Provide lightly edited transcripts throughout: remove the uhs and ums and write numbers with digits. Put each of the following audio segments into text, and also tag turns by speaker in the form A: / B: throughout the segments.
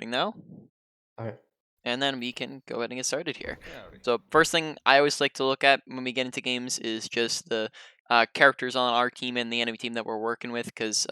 A: recording now,
B: Okay.
A: and then we can go ahead and get started here. So first thing I always like to look at when we get into games is just the characters on our team and the enemy team that we're working with, because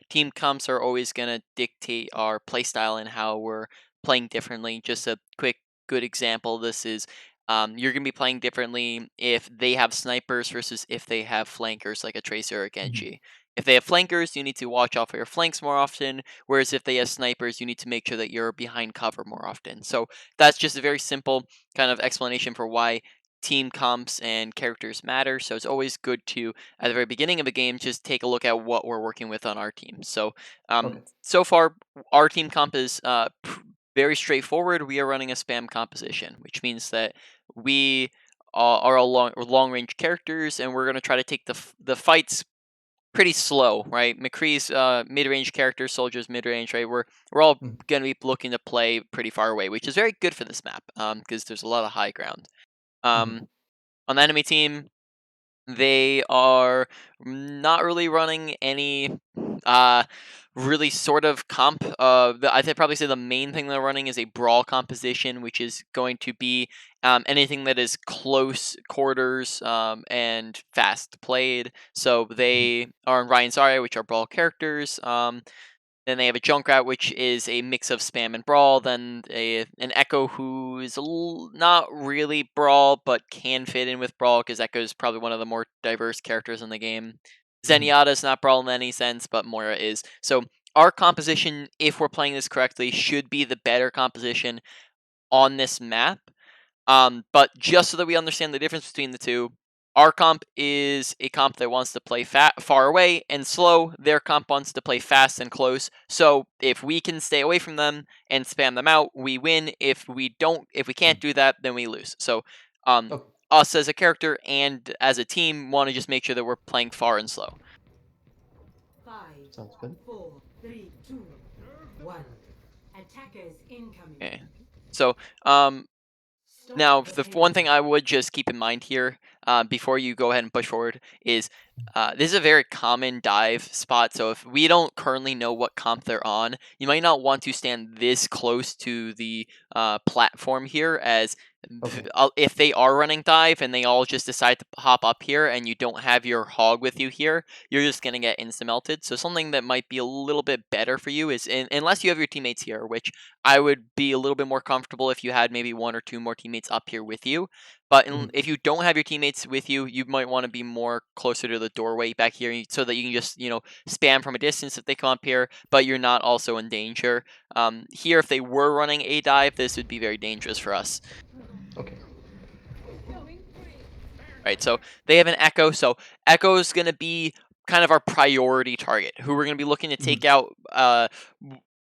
A: team comps are always going to dictate our playstyle and how we're playing differently. Just a quick good example, this is you're going to be playing differently if they have snipers versus if they have flankers like a Tracer or a
B: Mhm.
A: Genji. If they have flankers, you need to watch out for your flanks more often, whereas if they have snipers, you need to make sure that you're behind cover more often. So that's just a very simple kind of explanation for why team comps and characters matter. So it's always good to, at the very beginning of a game, just take a look at what we're working with on our team. So
B: Okay.
A: so far, our team comp is very straightforward. We are running a spam composition, which means that we are all long range characters, and we're going to try to take the fights pretty slow, right? McCree's mid range character, Soldier's mid range, right? We're all
B: Mhm.
A: going to be looking to play pretty far away, which is very good for this map because there's a lot of high ground.
B: Mhm.
A: On the enemy team, they are not really running any uh, really sort of comp. I'd probably say the main thing they're running is a brawl composition, which is going to be anything that is close quarters and fast played. So
B: Mhm.
A: they are in Ryan Zarya, which are brawl characters. Then they have a Junkrat, which is a mix of spam and brawl. Then an Echo, who is not really brawl, but can fit in with brawl because Echo is probably one of the more diverse characters in the game.
B: Mhm.
A: Zenyatta is not brawl in any sense, but Moira is. So our composition, if we're playing this correctly, should be the better composition on this map. But just so that we understand the difference between the two, our comp is a comp that wants to play far away and slow. Their comp wants to play fast and close. So if we can stay away from them and spam them out, we win. If we can't
B: Mhm.
A: do that, then we lose. So, um,
B: Okay.
A: us as a character and as a team want to just make sure that we're playing far and slow.
C: Five,
B: Sounds good.
C: 4, 3, 2, 1. Attackers incoming.
A: Okay. So, um,
C: Stop
A: Now,
C: the
A: the one
C: payload.
A: thing I would just keep in mind here before you go ahead and push forward is this is a very common dive spot. So if we don't currently know what comp they're on, you might not want to stand this close to the platform here, as
B: Okay.
A: if they are running dive and they all just decide to hop up here and you don't have your hog with you here, you're just going to get insta melted. So something that might be a little bit better for you is, unless you have your teammates here, which I would be a little bit more comfortable if you had maybe one or two more teammates up here with you. But
B: Mhm.
A: if you don't have your teammates with you, you might want to be more closer to the doorway back here so that you can just, spam from a distance if they come up here, but you're not also in danger. Here, if they were running a dive, this would be very dangerous for us.
B: Okay.
A: Right, so they have an Echo, so Echo is going to be kind of our priority target, who we're going to be looking to
B: Mhm.
A: take out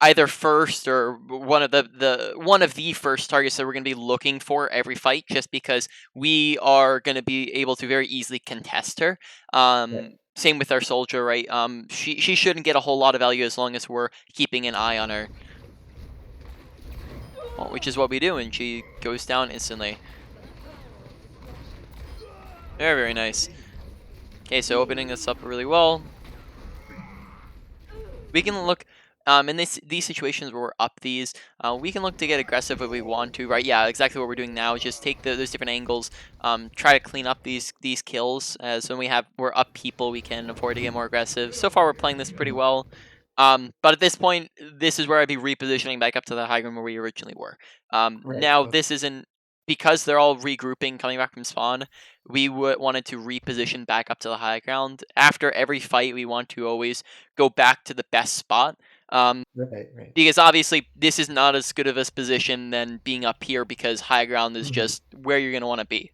A: either first or one of the first targets that we're going to be looking for every fight, just because we are going to be able to very easily contest her.
B: Right.
A: Same with our soldier, right? She shouldn't get a whole lot of value as long as we're keeping an eye on her, well, which is what we do, and she goes down instantly. Very, very nice. Okay, so opening this up really well. We can look in these situations where we're up these, we can look to get aggressive if we want to, right? Yeah, exactly what we're doing now is just take those different angles, try to clean up these kills. As when we're up people, we can afford to get more aggressive. So far, we're playing this pretty
B: Mhm.
A: well. But at this point, this is where I'd be repositioning back up to the high ground where we originally were.
B: Right.
A: Now,
B: Okay.
A: this isn't because they're all regrouping, coming back from spawn. We wanted to reposition back up to the high ground. After every fight, we want to always go back to the best spot. Um,
B: Right. Right.
A: because obviously this is not as good of a position than being up here, because high ground is
B: Mhm.
A: just where you're going to want to be.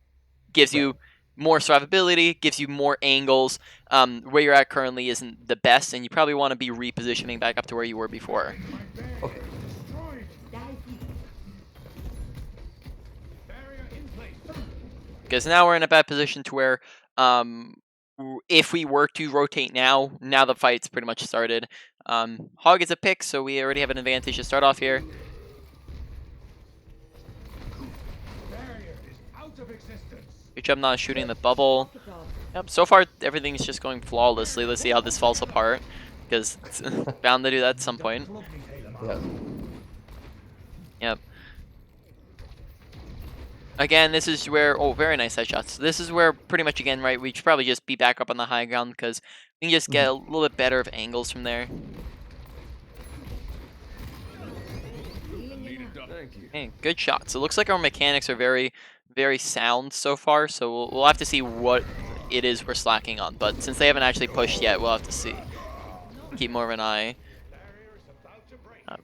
A: Gives
B: Right.
A: you more survivability, gives you more angles. Where you're at currently isn't the best, and you probably want to be repositioning back up to where you were before.
B: Okay.
A: Because now we're in a bad position to where um, if we were to rotate now the fight's pretty much started. Hog is a pick, so we already have an advantage to start off here. Good job not shooting the bubble. Yep, so far everything's just going flawlessly. Let's see how this falls apart, because it's bound to do that at some point.
B: Yeah.
A: Again, this is where very nice headshots. This is where pretty much again, right, we should probably just be back up on the high ground because we can just get
B: Mhm.
A: a little bit better of angles from there. Okay, good shots. It looks like our mechanics are very, very sound so far, so we'll have to see what it is we're slacking on. But since they haven't actually pushed yet, we'll have to see. Keep more of an eye. Uh,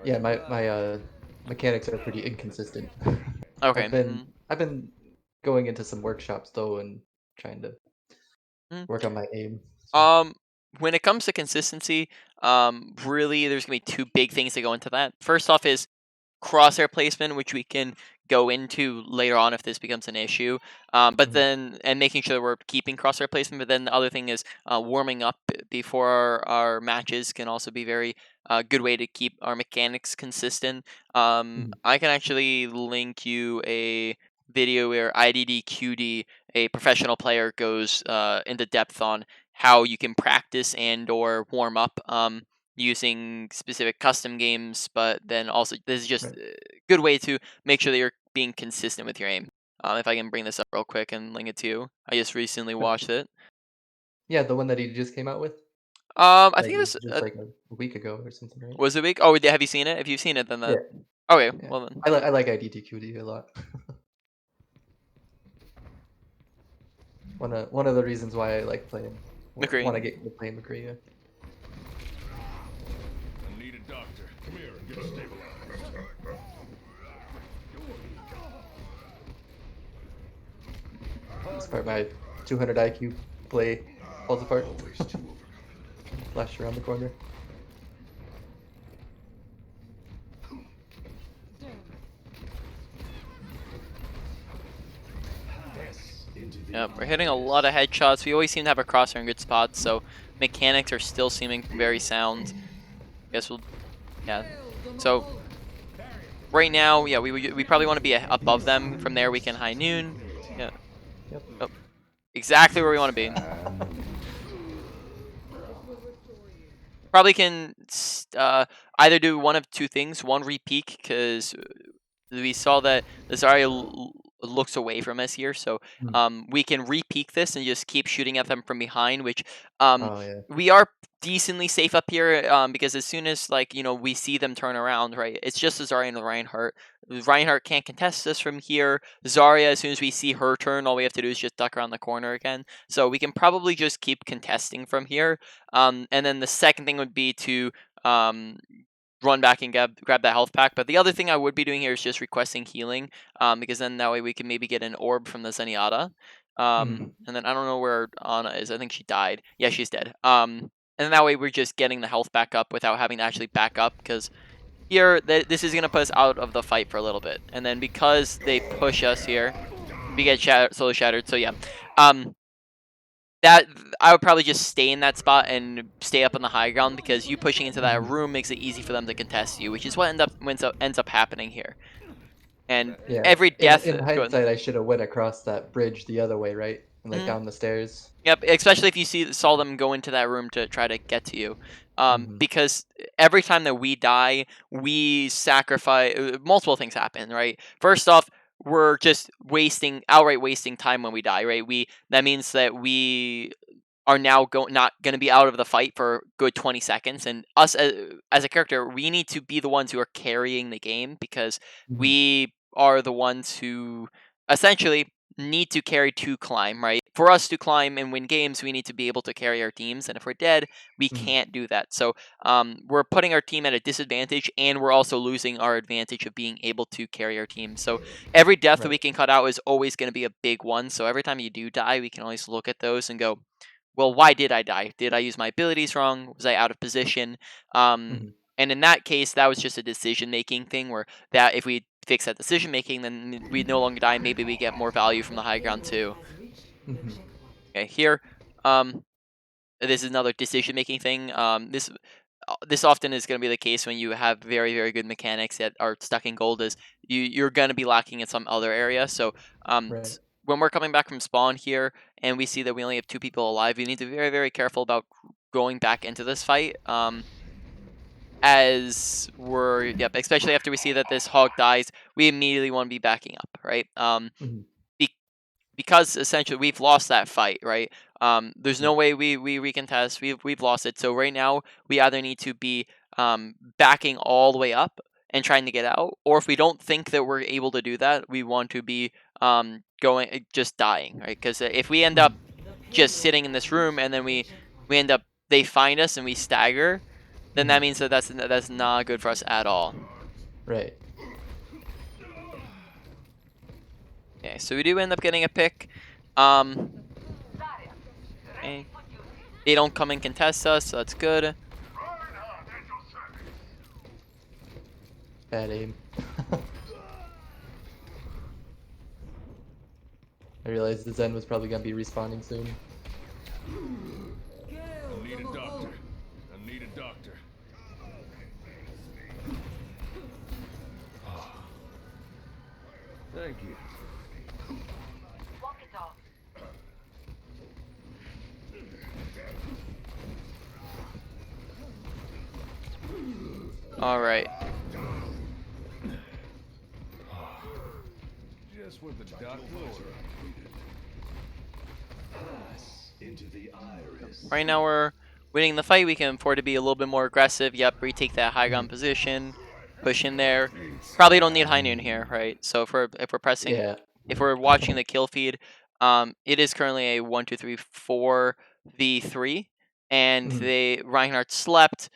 B: Yeah, my mechanics are pretty inconsistent.
A: okay.
B: I've been going into some workshops though and trying to
A: Mhm.
B: work on my aim. So
A: Um, when it comes to consistency, really, there's gonna be two big things that go into that. First off is crosshair placement, which we can go into later on if this becomes an issue. But
B: mhm,
A: then, and making sure that we're keeping crosshair placement. But then the other thing is warming up before our matches can also be very good way to keep our mechanics consistent.
B: mhm,
A: I can actually link you a video where IDDQD, a professional player, goes into depth on how you can practice and or warm up. Using specific custom games, but then also this is just
B: right.
A: a good way to make sure that you're being consistent with your aim. If I can bring this up real quick and link it to you, I just recently
B: Okay.
A: watched it.
B: Yeah, the one that he just came out with?
A: I
B: Like,
A: think it was
B: just like a week ago or something, right?
A: was it week? Oh, have you seen it? If you've seen it, then
B: Yeah,
A: that okay.
B: yeah.
A: Well then,
B: I like IDTQD a lot. One of the reasons why I like playing
A: McCree.
B: wanna get into playing McCree, yeah.
D: I need a doctor. Come here and get stabilized.
B: This part my 200 IQ play falls apart.
D: Always two of them.
B: Flash around the corner.
A: Yeah, we're hitting a lot of headshots. We always seem to have a crosshair in good spots, so mechanics are still seeming very sound. Guess we'll yeah. So right now, yeah, we probably want to be above them. From there, we can high noon. Yeah.
B: Yep.
A: Oh, exactly where we want to be. Probably can either do one of two things. One, repeak, because we saw that the Zarya looks away from us here, so
B: Mm.
A: we can repeak this and just keep shooting at them from behind, which um,
B: Oh, yeah.
A: we are decently safe up here because as soon as like we see them turn around, right? It's just a Zarya and the Reinhardt. Reinhardt can't contest us from here. Zarya, as soon as we see her turn, all we have to do is just duck around the corner again. So we can probably just keep contesting from here. And then the second thing would be to um, run back and grab that health pack. But the other thing I would be doing here is just requesting healing, because then that way we can maybe get an orb from the Zenyatta.
B: Mhm.
A: And then I don't know where Ana is. I think she died. Yeah, she's dead. And then that way we're just getting the health back up without having to actually back up, because here this is gonna put us out of the fight for a little bit. And then because they push us here, we get solo shattered. So yeah. Um, that I would probably just stay in that spot and stay up on the high ground, because you pushing into that
B: Mhm.
A: room makes it easy for them to contest you, which is what ends up happening here. And
B: Yeah.
A: every
B: In
A: death,
B: in
A: go ahead.
B: hindsight, I should have went across that bridge the other way, right? And, like,
A: Mhm.
B: down the stairs.
A: Yep, especially if you saw them go into that room to try to get to you,
B: Mhm.
A: because every time that we die, we sacrifice. Multiple things happen, right? First off, we're just outright wasting time when we die, right? That means that we are now not going to be out of the fight for a good 20 seconds, and us as a character, we need to be the ones who are carrying the game, because
B: Mhm.
A: we are the ones who essentially need to carry to climb, right? For us to climb and win games, we need to be able to carry our teams, and if we're dead, we
B: Mhm.
A: can't do that. So we're putting our team at a disadvantage, and we're also losing our advantage of being able to carry our team. So every death that
B: Right.
A: we can cut out is always going to be a big one. So every time you do die, we can always look at those and go, well, why did I die? Did I use my abilities wrong? Was I out of position? Um,
B: Mhm.
A: and in that case, that was just a decision making thing, where that if we fix that decision making, then we no longer die. Maybe we get more value from the high ground too.
C: Has reached the
B: Mhm.
C: checkpoint.
A: Okay, here, um, this is another decision making thing. This often is going to be the case when you have very very good mechanics that are stuck in gold. Is you're going to be lacking in some other area. So
B: Right.
A: when we're coming back from spawn here and we see that we only have two people alive, we need to be very very careful about going back into this fight. as we're especially after we see that this hog dies, we immediately want to be backing up, right?
B: Mhm.
A: Be- because essentially we've lost that fight, right? There's
B: Yeah.
A: no way we recontest. We've lost it. So right now we either need to be backing all the way up and trying to get out, or if we don't think that we're able to do that, we want to be going just dying, right? Because if we end up
B: Mhm.
C: The
A: just
C: payload
A: sitting in this
C: arrives
A: room and then
C: at the
A: we
C: checkpoint.
A: we end up they find us and we stagger, then that
B: Mhm.
A: means that that's not good for us at all.
B: Right.
A: Okay, so we do end up getting a pick. Um, okay. They don't come and contest us, so that's good.
B: Bad aim. I realized the Zen was probably gonna be respawning soon.
C: Go,
D: I need a
C: go, go,
D: doctor.
C: go.
D: I need a doctor. Thank you.
A: All right.
D: Just what the doctor ordered.
A: Right now we're winning the fight. We can afford to be a little bit more aggressive. Yep, retake that high
B: Mhm.
A: ground position, push in there. Probably don't need high noon here, right? So if we're pressing,
B: Yeah.
A: if we're watching the kill feed, it is currently a 1, 2, 3, 4 v3, and
B: Mhm.
A: they Reinhardt slept.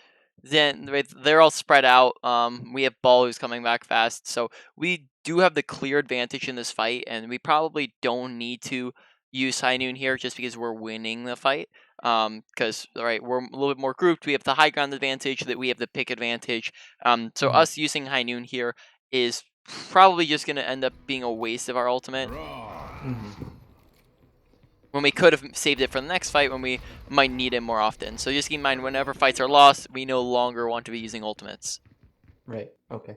A: Then they're all spread out. We have Ball who's coming back fast, so we do have the clear advantage in this fight, and we probably don't need to use high noon here just because we're winning the fight. Because right, we're a little bit more grouped. We have the high ground advantage, that we have the pick advantage. So
B: Mhm.
A: us using high noon here is probably just going to end up being a waste of our ultimate
D: Raw.
B: Mhm.
A: when we could have saved it for the next fight when we might need it more often. So just keep in mind, whenever fights are lost, we no longer want to be using ultimates.
B: Right. Okay.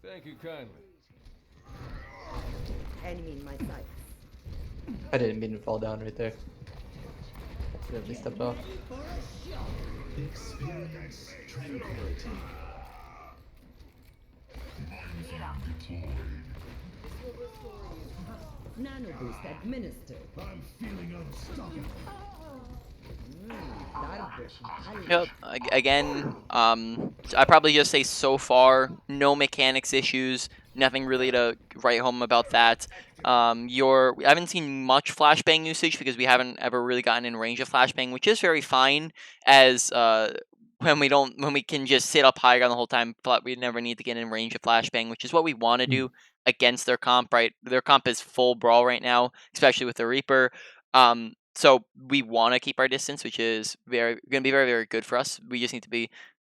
D: Thank you kindly.
E: Enemy in my sight.
B: I didn't mean to fall down right there. Accidentally stepped off.
F: Experience tranquility.
E: Nano boost administered.
F: I'm feeling unstoppable.
A: Yep. Again, I probably just say so far, no mechanics issues, nothing really to write home about that. I haven't seen much flashbang usage because we haven't ever really gotten in range of flashbang, which is very fine. As when we can just sit up high ground the whole time, but we never need to get in range of flashbang, which is what we want to
B: Mhm.
A: do against their comp. Right, their comp is full brawl right now, especially with the Reaper. So we want to keep our distance, which is very going to be very, very good for us. We just need to be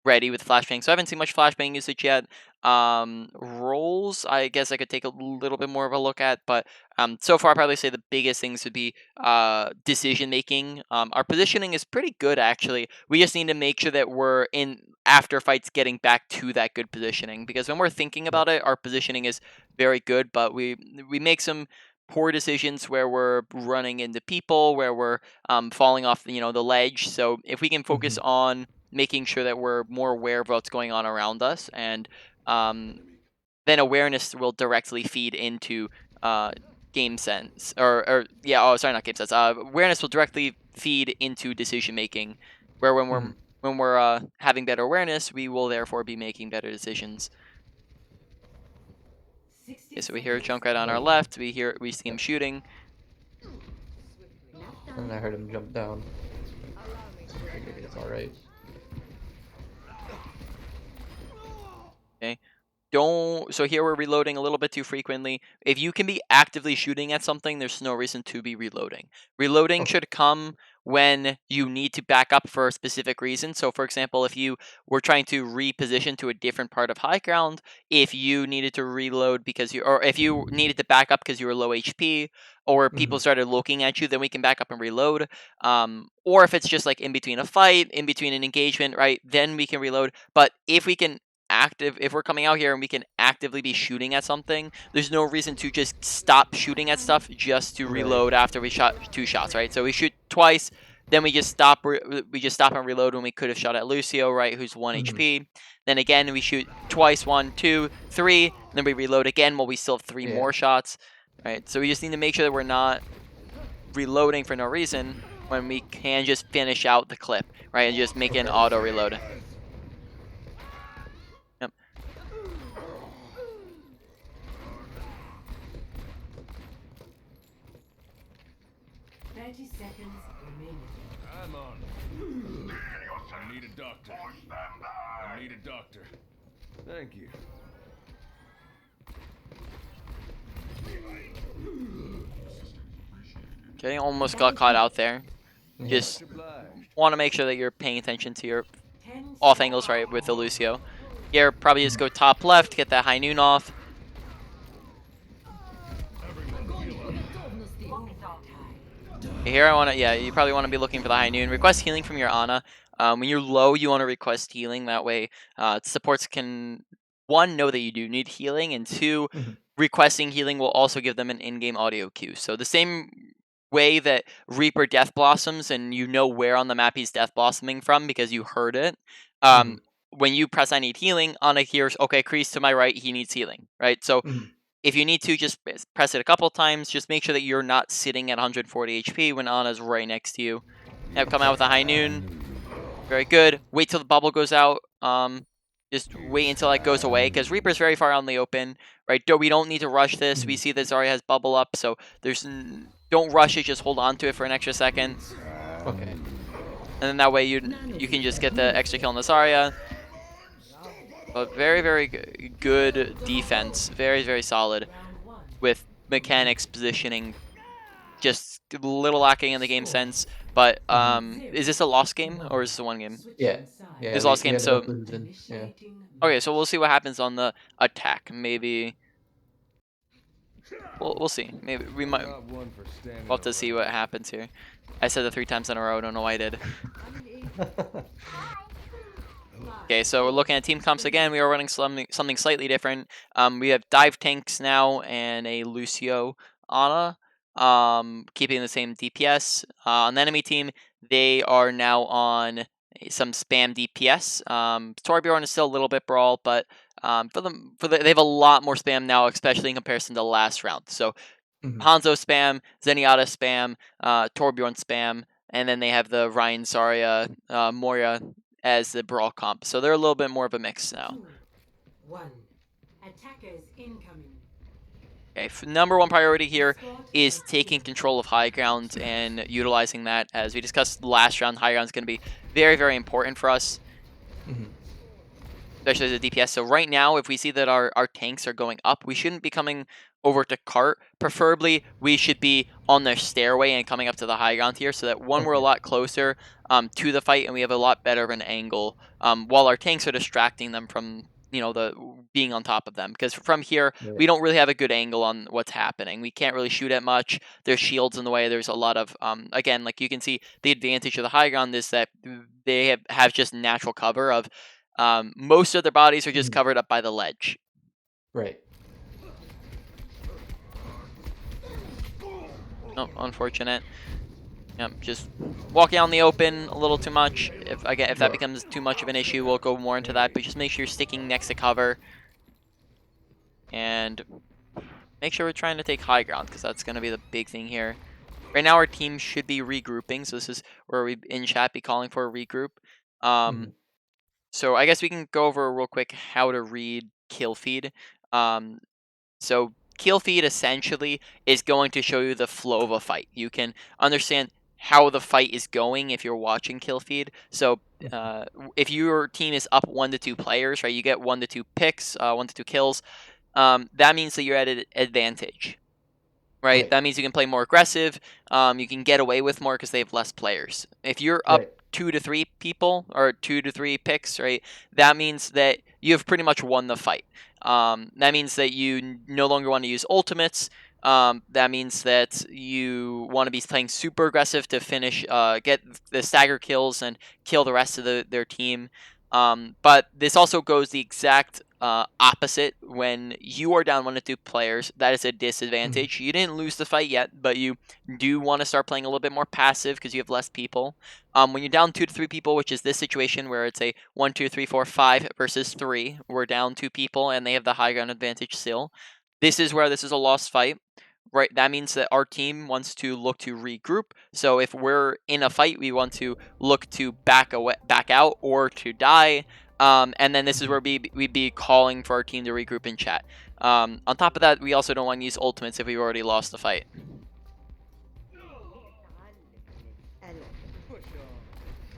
A: ready with flashbang. So I haven't seen much flashbang usage yet. Roles, I guess I could take a little bit more of a look at, but so far I'd probably say the biggest things would be decision making. Our positioning is pretty good actually. We just need to make sure that we're in after fights getting back to that good positioning, because when we're thinking
B: Yeah.
A: about it, our positioning is very good, but we make some poor decisions where we're running into people, where we're falling off the ledge. So if we can focus
B: Mhm.
A: on making sure that we're more aware of what's going on around us, and um, then awareness will directly feed into game sense, or yeah, oh sorry, not game sense. Awareness will directly feed into decision making, where
B: Mhm.
A: when we're having better awareness, we will therefore be making better decisions.
C: 60
A: Okay, so we hear a
C: seconds
A: junk right on our
B: Oh.
A: left. We see him
B: Yep.
A: shooting.
B: And I heard him jump down. Figured it's all right.
A: Okay. Don't So here we're reloading a little bit too frequently. If you can be actively shooting at something, there's no reason to be reloading. Reloading
B: Okay.
A: should come when you need to back up for a specific reason. So for example, if you were trying to reposition to a different part of high ground, if you needed to reload because you or if you needed to back up because you were low HP, or people
B: Mhm.
A: started looking at you, then we can back up and reload. Or if it's just like in between a fight, in between an engagement, right? Then we can reload. But if we can if we're coming out here and we can actively be shooting at something, there's no reason to just stop shooting at stuff just to
B: Right.
A: reload after we shot 2 shots, right? So we shoot twice, then we just stop and reload when we could have shot at Lucio, right, who's 1
B: Mhm.
A: HP. Then again we shoot twice, 1, 2, 3, and then we reload again while we still have 3
B: Yeah.
A: more shots, right? So we just need to make sure that we're not reloading for no reason when we can just finish out the clip, right, and just make it an
B: Okay.
A: auto reload. Yep.
C: 30 seconds remaining.
D: I'm on. I need a doctor. I need a doctor. Thank you.
A: Okay, almost got caught out there.
B: Yeah.
A: Just
D: Obliged.
A: want to make sure that you're paying attention to your
C: 10
A: off angles, right, with the Lucio. Here, probably just go top left, get that high noon off. Here I want to, yeah, you probably want to be looking for the high noon. Request healing from your Ana. When you're low, you want to request healing. That way, supports can, 1, know that you do need healing, and 2,
B: Mhm.
A: requesting healing will also give them an in-game audio cue. So the same way that Reaper death blossoms, and you know where on the map he's death blossoming from because you heard it.
B: Mhm.
A: When you press I need healing, Ana hears, okay, Kreese to my right, he needs healing, right? So
B: Mhm.
A: if you need to, just press it a couple times. Just make sure that you're not sitting at 140 HP when Ana's right next to you. Now come out with a high noon. Very good. Wait till the bubble goes out. Just wait until it goes away because Reaper's very far out in the open, right? We don't need to rush this. We
B: Mhm.
A: see that Zarya has bubble up, so don't rush it. Just hold on to it for an extra second,
B: Okay.
A: and then that way you can just get the extra kill on the Zarya. But very good defense. Very solid
C: Round 1.
A: with mechanics positioning. Just a little lacking in the game sense. But is this a lost game or is this a 1 game?
B: Yeah.
C: Switching sides.
B: Yeah.
A: This
B: We,
A: lost
B: we
A: game,
B: ended up
A: so
B: losing. Yeah.
C: Initiating
A: okay,
C: match.
A: so we'll see what happens on the attack. Maybe we'll see. Maybe we might
D: Not one for standing
A: we'll have to see what happens here. I said it 3 times in a row. I don't know why I did. Okay, so we're looking at team comps again. We are running something slightly different. We have dive tanks now and a Lucio Ana. Keeping the same DPS. On the enemy team, they are now on some spam DPS. Torbjorn is still a little bit brawl, but they have a lot more spam now, especially in comparison to last round. So
B: Mhm.
A: Hanzo spam, Zenyatta spam, Torbjorn spam, and then they have the Ryan Zarya, Moria as the brawl comp. So they're a little bit more of a mix now.
C: 2, 1. Attackers incoming.
A: Okay, number 1 priority here is taking control of high ground and utilizing that. As we discussed last round, high ground is going to be very important for us,
B: Mhm.
A: especially as a DPS. So right now, if we see that our tanks are going up, we shouldn't be coming over to cart. Preferably, we should be on the stairway and coming up to the high ground here, so that one, we're a
B: Okay.
A: lot closer to the fight, and we have a lot better of an angle, while our tanks are distracting them from the being on top of them. Because from here,
B: Right.
A: we don't really have a good angle on what's happening. We can't really shoot at much. There's shields in the way. There's a lot of again, like you can see, the advantage of the high ground is that they have just natural cover of most of their bodies are just
B: Mhm.
A: covered up by the ledge.
B: Right.
A: Oh, unfortunate. Yep, just walking out in the open a little too much. If that
B: Sure.
A: becomes too much of an issue, we'll go more into that. But just make sure you're sticking next to cover, and make sure we're trying to take high ground because that's going to be the big thing here. Right now, our team should be regrouping, so this is where we in chat be calling for a regroup.
B: Mhm.
A: So I guess we can go over real quick how to read kill feed. So kill feed essentially is going to show you the flow of a fight. You can understand how the fight is going if you're watching kill feed. So if your team is up 1 to 2 players, right, you get 1 to 2 picks, 1 to 2 kills. That means that you're at an advantage, right?
B: Right.
A: That means you can play more aggressive. You can get away with more because they have less players. If you're up
B: Right.
A: 2 to 3 people or 2 to 3 picks, right, that means that you have pretty much won the fight. That means that you no longer want to use ultimates. That means that you want to be playing super aggressive to finish, get the stagger kills and kill the rest of their team. But this also goes the exact opposite. When you are down 1 to 2 players, that is a disadvantage. You didn't lose the fight yet, but you do want to start playing a little bit more passive because you have less people. When you're down 2 to 3 people, which is this situation where it's a 1, 2, 3, 4, 5 versus 3, we're down 2 people and they have the high ground advantage still. This is where this is a lost fight. Right, that means that our team wants to look to regroup. So if we're in a fight, we want to look to back out, or to die. And then this is where we'd be calling for our team to regroup in chat. On top of that, we also don't want to use ultimates if we've already lost the fight.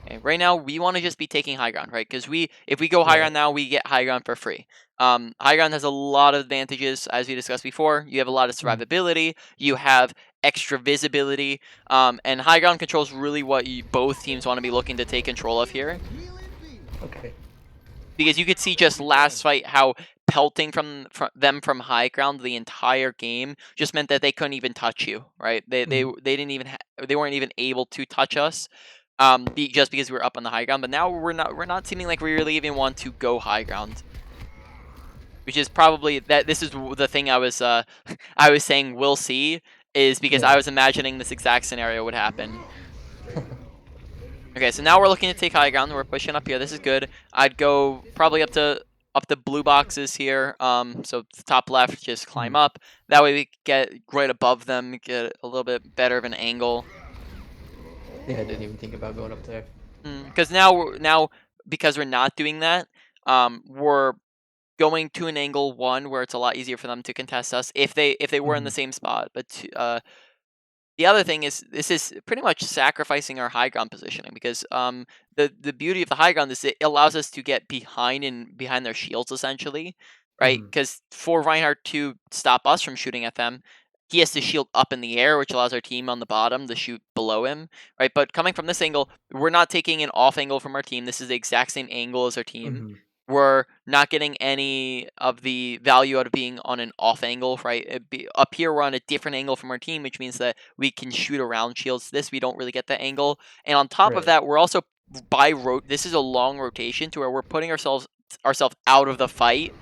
A: Okay, right now, we want to just be taking high ground, right? Because if we go high ground now, we get high ground for free. High ground has a lot of advantages, as we discussed before. You have a lot of survivability. You have extra visibility. And high ground controls really what both teams want to be looking to take control of here.
B: Okay.
A: Because you could see just last fight how pelting from them from high ground the entire game just meant that they couldn't even touch you, right? They didn't even they weren't even able to touch us. Just because we were up on the high ground, but now we're not seeming like we really even want to go high ground, which is probably that. This is the thing I was I was saying we'll see, is because I was imagining this exact scenario would happen. Okay, so now we're looking to take high ground. We're pushing up here. This is good. I'd go probably up to blue boxes here. So the top left, just climb up. That way we get right above them, get a little bit better of an angle.
B: Yeah, I didn't even think about going up there.
A: Because now because we're not doing that, we're going to an angle 1 where it's a lot easier for them to contest us if they were in the same spot. But the other thing is, this is pretty much sacrificing our high ground positioning, because the beauty of the high ground is it allows us to get behind their shields, essentially, right? Because for Reinhardt to stop us from shooting at them, he has to shield up in the air, which allows our team on the bottom to shoot below him, right? But coming from this angle, we're not taking an off angle from our team. This is the exact same angle as our team. We're not getting any of the value out of being on an off angle, right? Up here, we're on a different angle from our team, which means that we can shoot around shields. This, we don't really get that angle. And on top of that, we're also this is a long rotation to where we're putting ourselves out of the fight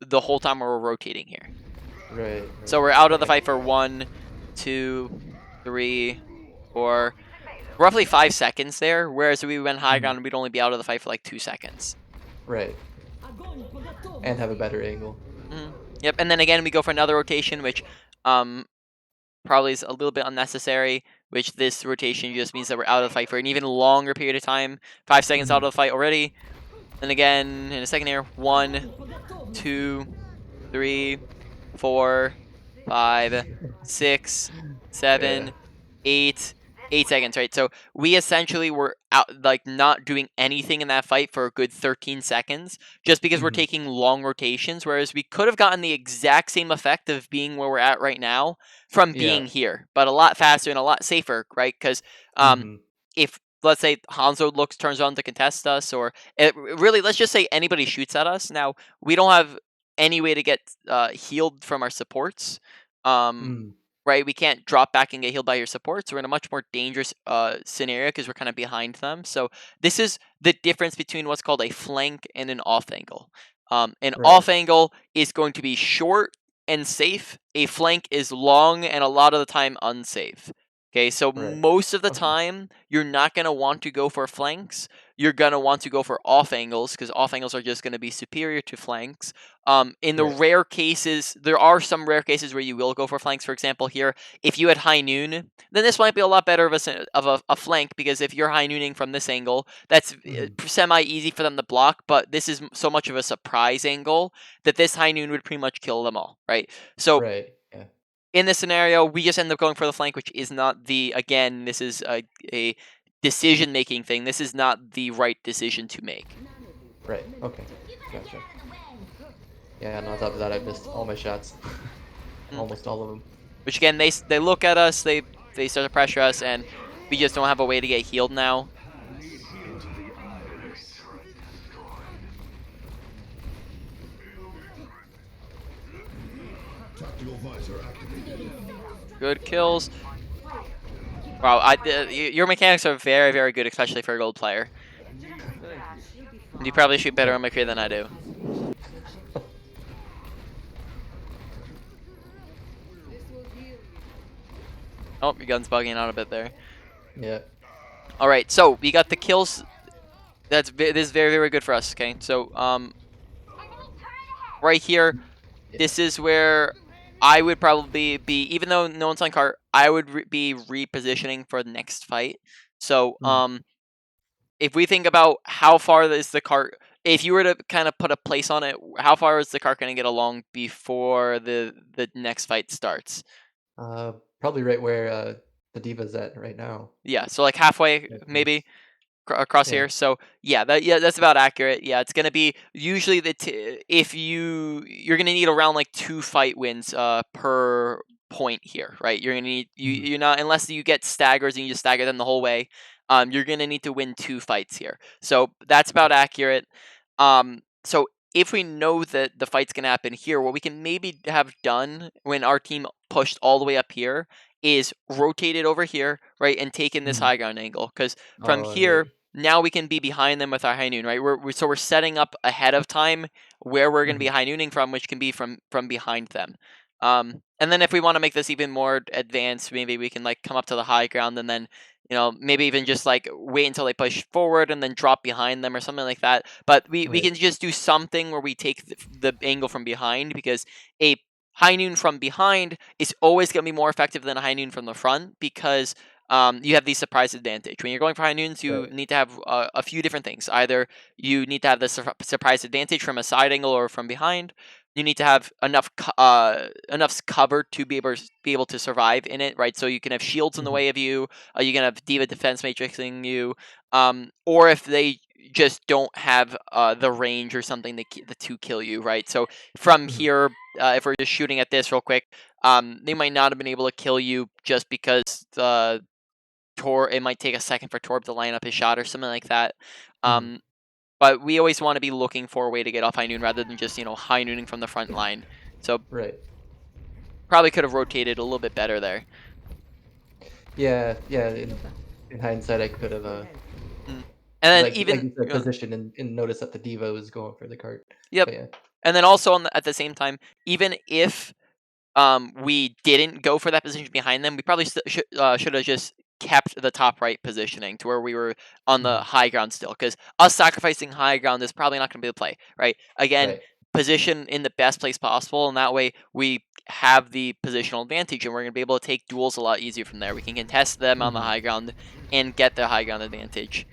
A: the whole time we're rotating here.
B: Right.
A: So we're out of the fight for 1, 2, 3, 4, roughly 5 seconds there. Whereas if we went high ground, we'd only be out of the fight for like 2 seconds.
B: Right. And have a better angle.
A: Yep. And then again, we go for another rotation, which probably is a little bit unnecessary. Which this rotation just means that we're out of the fight for an even longer period of time. 5 seconds out of the fight already. And again, in a second here, 1, 2, 3, 4, 5, 6, 7, 8 seconds, right? So we essentially were out, like, not doing anything in that fight for a good 13 seconds, just because we're taking long rotations, whereas we could have gotten the exact same effect of being where we're at right now from being here, but a lot faster and a lot safer, right? Because if, let's say, Hanzo turns on to contest us, or really, let's just say anybody shoots at us. Now, we don't have any way to get healed from our supports. Right, we can't drop back and get healed by your supports. We're in a much more dangerous scenario because we're kind of behind them. So this is the difference between what's called a flank and an off angle. An off angle is going to be short and safe. A flank is long and a lot of the time unsafe. Okay, so most of the time, you're not going to want to go for flanks. You're going to want to go for off angles, because off angles are just going to be superior to flanks. In the rare cases, there are some rare cases where you will go for flanks. For example, here, if you had high noon, then this might be a lot better of a flank, because if you're high nooning from this angle, that's semi-easy for them to block, but this is so much of a surprise angle that this high noon would pretty much kill them all, right? So in this scenario, we just end up going for the flank, which is not again, this is a decision-making thing. This is not the right decision to make.
B: Right, okay. Gotcha. Yeah, and on top of that, I missed all my shots. Almost all of them.
A: Which again, they look at us, they start to pressure us, and we just don't have a way to get healed now. Good kills. Wow, your mechanics are very, very good, especially for a gold player. You probably shoot better on McCree than I do. Oh, your gun's bugging out a bit there.
B: Yeah.
A: All right, so we got the kills. This is very, very good for us. Okay, so right here, this is where I would probably be, even though no one's on cart, I would be repositioning for the next fight. So if we think about how far is the cart, if you were to kind of put a place on it, how far is the cart going to get along before the next fight starts?
B: Probably right where the diva's at right now.
A: Yeah, so like halfway
B: Yeah.
A: maybe across
B: Yeah.
A: here. So yeah, that's about accurate. Yeah, it's gonna be usually if you're gonna need around like 2 fight wins per point here, right? You're gonna need
B: Mhm.
A: you're not, unless you get staggers and you just stagger them the whole way. You're gonna need to win 2 fights here. So that's about accurate. So if we know that the fight's gonna happen here, what we can maybe have done when our team pushed all the way up here is rotated over here, right, and taken this
B: Mhm.
A: high ground angle. Because from
B: Oh, right.
A: here, now we can be behind them with our high noon, right? So we're setting up ahead of time where we're going to be
B: Mhm.
A: high nooning from, which can be from behind them. And then if we want to make this even more advanced, maybe we can like come up to the high ground and then maybe even just like wait until they push forward and then drop behind them or something like that. But we
B: Right.
A: can just do something where we take the angle from behind, because a high noon from behind is always going to be more effective than a high noon from the front, because you have the surprise advantage. When you're going for high noons, you
B: Right.
A: need to have a few different things. Either you need to have the surprise advantage from a side angle or from behind. You need to have enough cover to be able to survive in it, right? So you can have shields in the
B: Mhm.
A: way of you. You can have diva defense matrixing you, or if they just don't have the range or something to kill you, right? So from
B: Mhm.
A: here, if we're just shooting at this real quick, they might not have been able to kill you just because it might take a second for Torb to line up his shot or something like that.
B: Mhm.
A: Um, but we always want to be looking for a way to get off high noon rather than just high nooning from the front line. So
B: Right.
A: probably could have rotated a little bit better there.
B: Yeah. Yeah. In hindsight, I could have
A: Mm. And then
B: like
A: even
B: you said, position and notice that the diva was going for the cart.
A: yep.
B: But yeah.
A: And then also at the same time, even if we didn't go for that position behind them, we probably should have just kept the top right positioning to where we were on the
B: Mhm.
A: high ground still, because us sacrificing high ground is probably not going to be the play, right? Again,
B: Right.
A: position in the best place possible, and that way we have the positional advantage, and we're going to be able to take duels a lot easier from there. We can contest them on the
B: Mhm.
A: high ground and get the high ground advantage.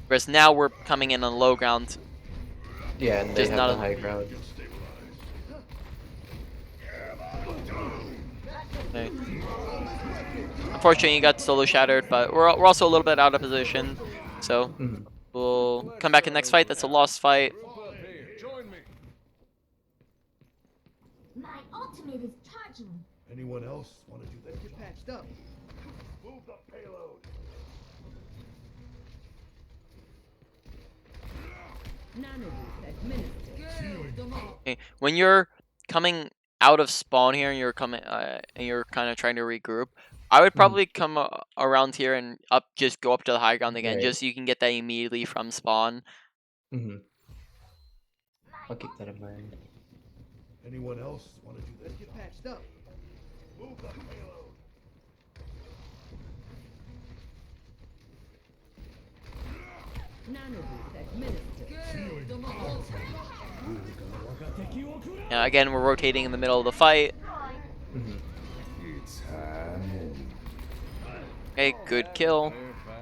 A: Whereas now we're coming in on low ground,
B: Yeah, and they
A: just
B: have
A: not
B: the
A: a,
B: high ground.
A: okay. Unfortunately, you got solo shattered, but we're also a little bit out of position, so
B: Mhm.
A: we'll
D: Let's
A: come back in
D: go,
A: next fight. That's a lost fight.
D: Group up here. Join me.
G: My ultimate is charging.
F: Anyone else want to do that? Get patched up. Move the payload.
E: Nano boost administered.
A: Okay. When you're coming out of spawn here and you're coming and you're kind of trying to regroup, I would
B: Mhm.
A: probably come around here and just go up to the high ground again,
B: Right.
A: just so you can get that immediately from spawn.
B: Mhm. I'll keep that in mind.
F: Anyone else want to do that? Get patched up. Move the payload.
E: Nano boost administered.
A: Yeah, again, we're rotating in the middle of the fight.
B: Mhm.
F: It's time.
A: Okay, good kill.
D: Fair fight.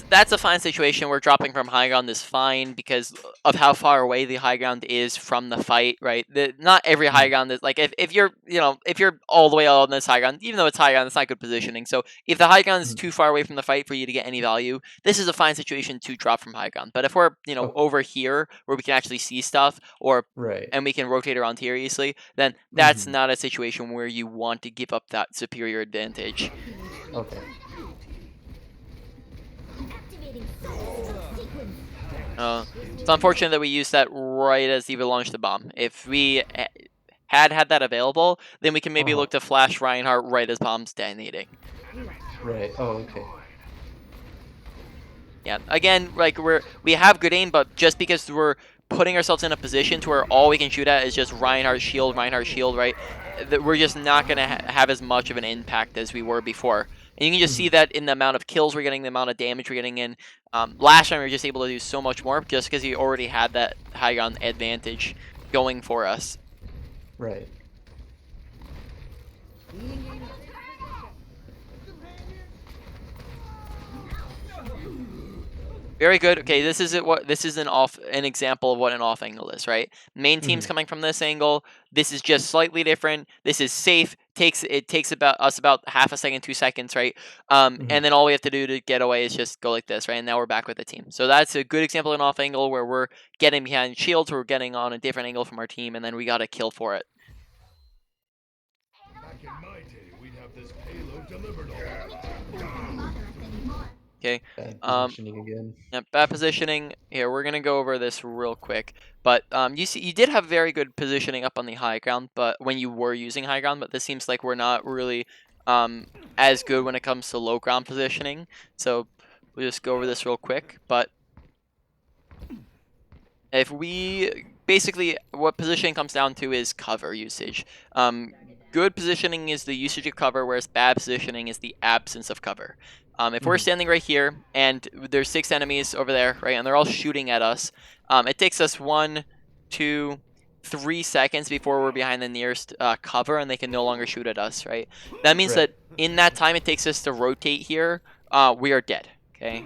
A: That's a fine situation where dropping from high ground is fine because of how far away the high ground is from the fight, right? Not every high
B: Mhm.
A: ground is like, if you're if you're all the way on this high ground, even though it's high ground, it's not good positioning. So if the high ground is
B: Mhm.
A: too far away from the fight for you to get any value, this is a fine situation to drop from high ground. But if we're
B: Okay.
A: over here where we can actually see stuff, or
B: Right.
A: and we can rotate around here easily, then that's
B: Mhm.
A: not a situation where you want to give up that superior advantage.
B: Okay.
G: Activating self-destruct sequence.
A: It's unfortunate that we used that right as Eva launched the bomb. If we had that available, then we can maybe
B: Uh-huh.
A: look to flash Reinhardt right as bomb's detonating.
B: Right. Oh, okay.
A: Yeah. Again, like we have good aim, but just because we're putting ourselves in a position to where all we can shoot at is just Reinhardt shield, right? We're just not gonna have as much of an impact as we were before. And you can just see that in the amount of kills we're getting, the amount of damage we're getting in. Last time we were just able to do so much more just because we already had that high ground advantage going for us.
B: Right.
A: Very good. Okay, this is an example of what an off angle is, right? Main team's coming from this angle. This is just slightly different. This is safe. Takes about half a second, 2 seconds, right? And then all we have to do to get away is just go like this, right? And now we're back with the team. So that's a good example of an off angle where we're getting behind shields, we're getting on a different angle from our team, and then we got to kill for it.
F: Back in my day, we'd have this payload delivered all.
A: Okay.
B: Bad positioning again.
A: Yep, bad positioning. Here, we're gonna go over this real quick. But you did have very good positioning up on the high ground, but when you were using high ground, but this seems like we're not really as good when it comes to low ground positioning. So we'll just go over this real quick. But if we basically what positioning comes down to is cover usage. Good positioning is the usage of cover, whereas bad positioning is the absence of cover. If we're standing right here and there's 6 enemies over there, right, and they're all shooting at us, it takes us 1, 2, 3 seconds before we're behind the nearest cover and they can no longer shoot at us, right? That means that in that time it takes us to rotate here, we are dead. Okay,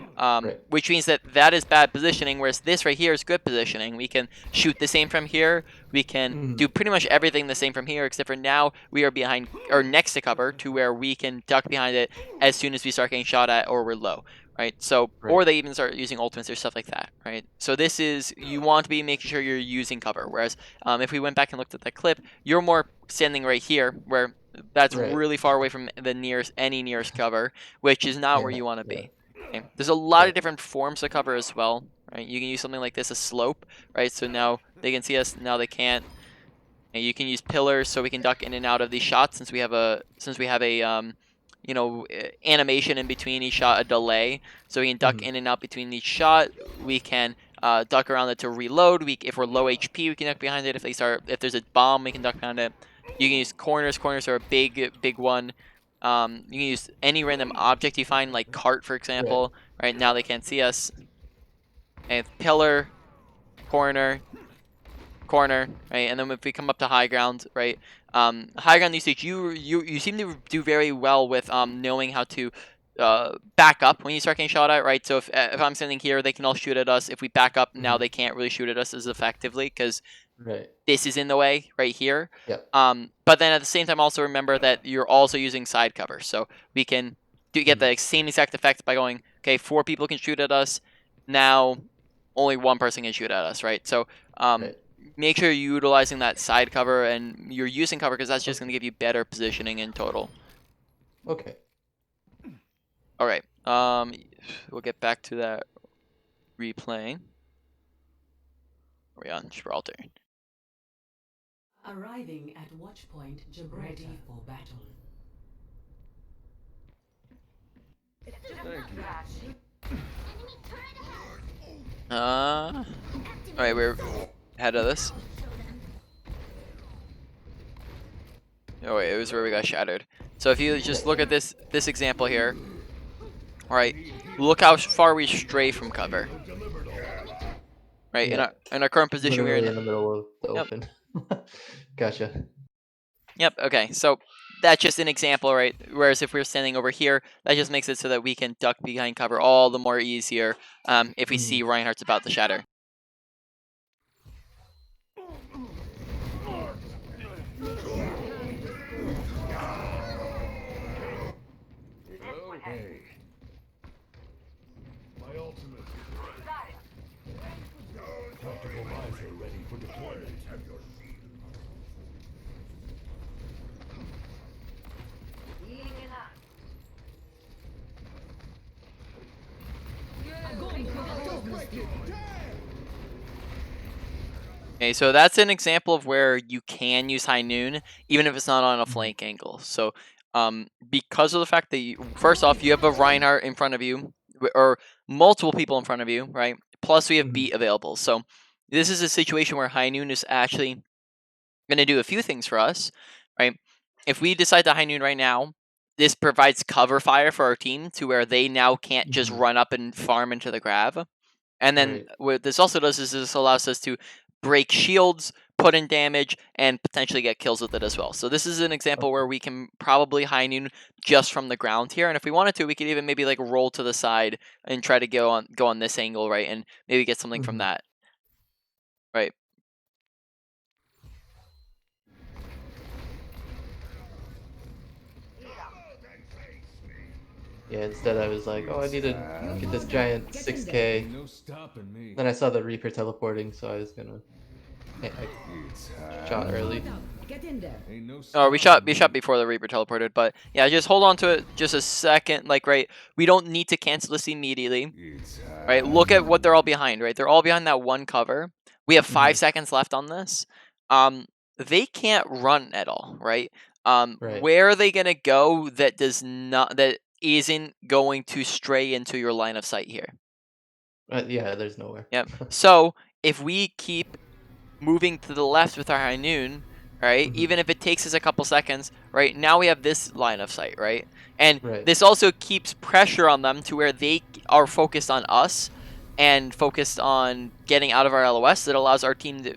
A: which means that is bad positioning, whereas this right here is good positioning. We can shoot the same from here. We can do pretty much everything the same from here, except for now we are behind or next to cover to where we can duck behind it as soon as we start getting shot at or we're low, right? So, or they even start using ultimates or stuff like that, right? So this is, you want to be making sure you're using cover, whereas if we went back and looked at that clip, you're more standing right here, where that's really far away from the nearest cover, which is not where you want to be. Okay. There's a lot of different forms of cover as well, right? You can use something like this, a slope, right? So now they can see us, now they can't. And you can use pillars so we can duck in and out of these shots since we have a you know, animation in between each shot, a delay, so we can duck in and out between each shot. We can duck around it to reload. If we're low HP, we can duck behind it. If there's a bomb, we can duck behind it. You can use corners. Corners are a big one. You can use any random object you find, like cart, for example. Right now they can't see us. And pillar, corner, right? And then if we come up to high ground, right? High ground usage, you seem to do very well with knowing how to back up when you start getting shot at, right? So if I'm standing here, they can all shoot at us. If we back up, now they can't really shoot at us as effectively because this is in the way right here. But then at the same time, also remember that you're also using side cover, so we can get the same exact effect by going, okay, 4 people can shoot at us. Now only 1 person can shoot at us, right? So make sure you're utilizing that side cover and you're using cover because that's just going to give you better positioning in total.
B: Okay.
A: All right. We'll get back to that replaying. We're on Gibraltar.
C: Arriving at Watchpoint Gibraltar. Ready for battle.
A: Alright, we're ahead of this. Oh wait, it was where we got shattered. So if you just look at this example here, alright, look how far we stray from cover. Right, in our current position, we're
B: in the middle of the open. Gotcha.
A: Yep, okay, so that's just an example, right? Whereas if we're standing over here, that just makes it so that we can duck behind cover all the more easier if we see Reinhardt's about to shatter.
F: Okay. My ultimate. Tactical visor ready for deployment.
A: Okay, so that's an example of where you can use High Noon, even if it's not on a flank angle. So, because of the fact that, first off, you have a Reinhardt in front of you, or multiple people in front of you, right? Plus we have
B: Mhm.
A: beat available. So this is a situation where High Noon is actually going to do a few things for us, right? If we decide to High Noon right now, this provides cover fire for our team to where they now can't just
B: Mhm.
A: run up and farm into the grab. And then
B: Right.
A: what this also does is this allows us to break shields, put in damage, and potentially get kills with it as well. So this is an example
B: Okay.
A: where we can probably High Noon just from the ground here. And if we wanted to, we could even maybe like roll to the side and try to go on this angle, right? And maybe get something from
B: Mhm.
A: that, right?
B: Yeah, instead I was like, oh, I need to get this giant
E: Get in there.
B: 6K.
D: Ain't no stopping me.
B: Then I saw the Reaper teleporting, so I was gonna. I
D: It's
B: shot
D: happening.
B: early.
E: Shut up. Get in there.
D: Ain't no
A: Oh,
D: stopping
A: we shot
D: me.
A: before the Reaper teleported, but yeah, just hold on to it just a second. Like, right, we don't need to cancel this immediately.
D: It's
A: Right, look at what they're
D: happening.
A: all behind, right? They're all behind that one cover. We have 5
B: Mhm.
A: seconds left on this. They can't run at all, right?
B: Right.
A: Where are they gonna go that isn't going to stray into your line of sight here?
B: Yeah, there's nowhere.
A: Yep. So if we keep moving to the left with our high noon, right?
B: Mhm.
A: Even if it takes us a couple seconds, right? Now we have this line of sight, right? And
B: Right.
A: this also keeps pressure on them to where they are focused on us and focused on getting out of our LOS. That allows our team to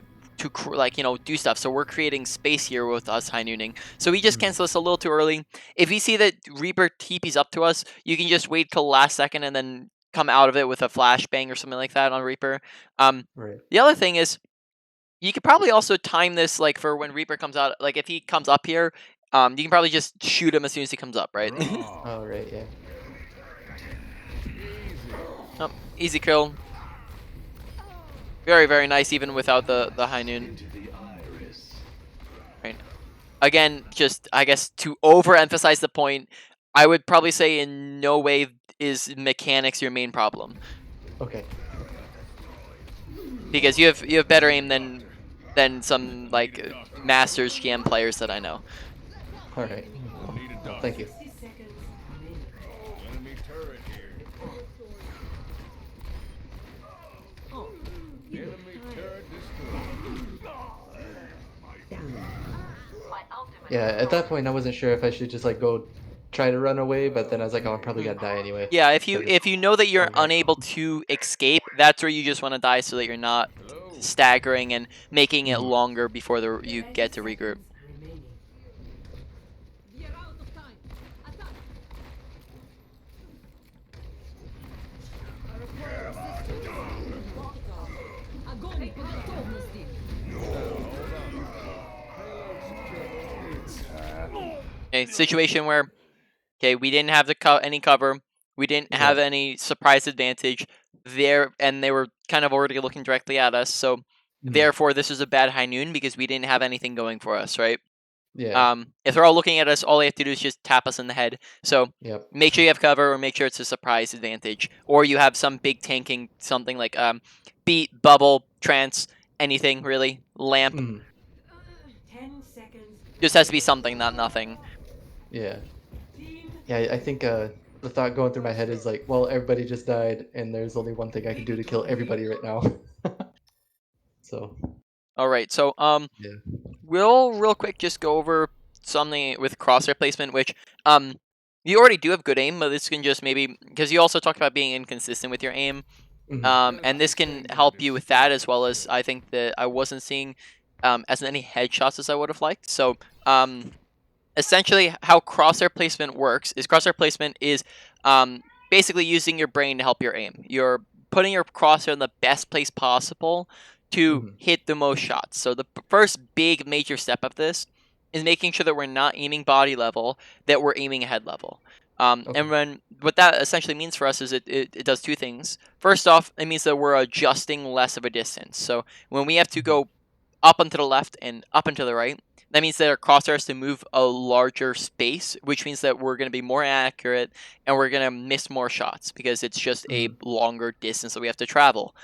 A: like do stuff. So we're creating space here with us high nooning. So we just
B: Mhm.
A: cancel this a little too early. If you see that Reaper TP's up to us, you can just wait till last second and then come out of it with a flashbang or something like that on Reaper.
B: Right.
A: The other thing is you could probably also time this like for when Reaper comes out. Like if he comes up here, you can probably just shoot him as soon as he comes up, right?
D: Draw.
B: Oh, right. Yeah.
D: Easy.
A: Oh, easy kill. Very very nice even without the high noon. Right. Again, just I guess to overemphasize the point, I would probably say in no way is mechanics your main problem
B: Okay.
A: because you have better aim than some
D: Need
A: like
D: a doctor.
A: Masters GM players that I know.
B: All right.
D: Need a
B: Well,
D: doctor.
B: thank you.
C: 60 seconds remaining.
D: Enemy turret here.
E: Oh,
D: Enemy turret destroyed.
B: Yeah, at that point I wasn't sure if I should just like go try to run away, but then I was like, oh, I'm probably gonna die anyway.
A: Yeah,
B: Instead of
A: if you know that you're
B: going back.
A: unable to escape, that's where you just want to die so that you're not
D: Hello.
A: staggering and making it
B: Mhm.
A: longer before you
C: 30
A: get to regroup.
C: seconds remaining.
E: we are out of time. Attack. I require assistance. Огонь по готовности.
D: It's happening.
A: Okay, situation where okay, we didn't have any cover, we didn't have
B: Right.
A: any surprise advantage there, and they were kind of already looking directly at us. So
B: Mhm.
A: therefore, this was a bad high noon because we didn't have anything going for us, right?
B: Yeah.
A: If they're all looking at us, all they have to do is just tap us in the head. So
B: Yep.
A: make sure you have cover, or make sure it's a surprise advantage, or you have some big tanking something like beat, bubble, trance, anything really, lamp.
B: Mhm.
C: 10 seconds.
A: Just has to be something, not nothing.
B: Yeah.
C: Team
B: Yeah. I think the thought going through my head is like, well, everybody just died, and there's only one thing I can do to kill everybody right now. So
A: All right, so
B: yeah.
A: we'll real quick just go over something with crosshair placement, which you already do have good aim, but this can just maybe because you also talked about being inconsistent with your aim.
B: Mhm.
A: And this can help you with that as well as I think that I wasn't seeing as many headshots as I would have liked. So essentially, how crosshair placement works is um, basically using your brain to help your aim. You're putting your crosshair in the best place possible to
B: Mhm.
A: hit the most shots. So the first big major step of this is making sure that we're not aiming body level, that we're aiming head level.
B: Okay.
A: And when what that essentially means for us is it does two things. First off, it means that we're adjusting less of a distance. So when we have to
B: Mhm.
A: go up and to the left and up and to the right, that means that our crosshair has to move a larger space, which means that we're going to be more accurate and we're going to miss more shots because it's just a
B: Mhm.
A: longer distance that we have to travel.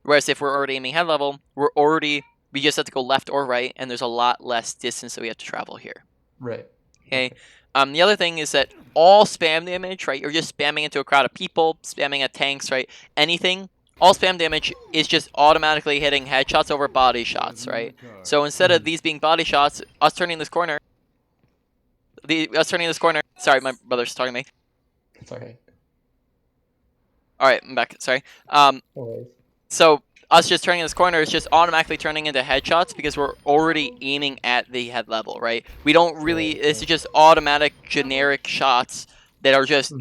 A: Whereas if we're already aiming head level, we just have to go left or right, and there's a lot less distance that we have to travel here.
B: Right.
A: Okay.
B: Okay.
A: The other thing is that all spam damage, right? You're just spamming into a crowd of people, spamming at tanks, right? Anything. All spam damage is just automatically hitting headshots over body shots, right? So instead of these being body shots, us turning this corner. Sorry, my brother's talking to me.
B: It's alright.
A: All right, I'm back. Sorry.
B: No worries.
A: So us just turning this corner is just automatically turning into headshots because we're already aiming at the head level, right? We don't really. This is just automatic, generic shots that are just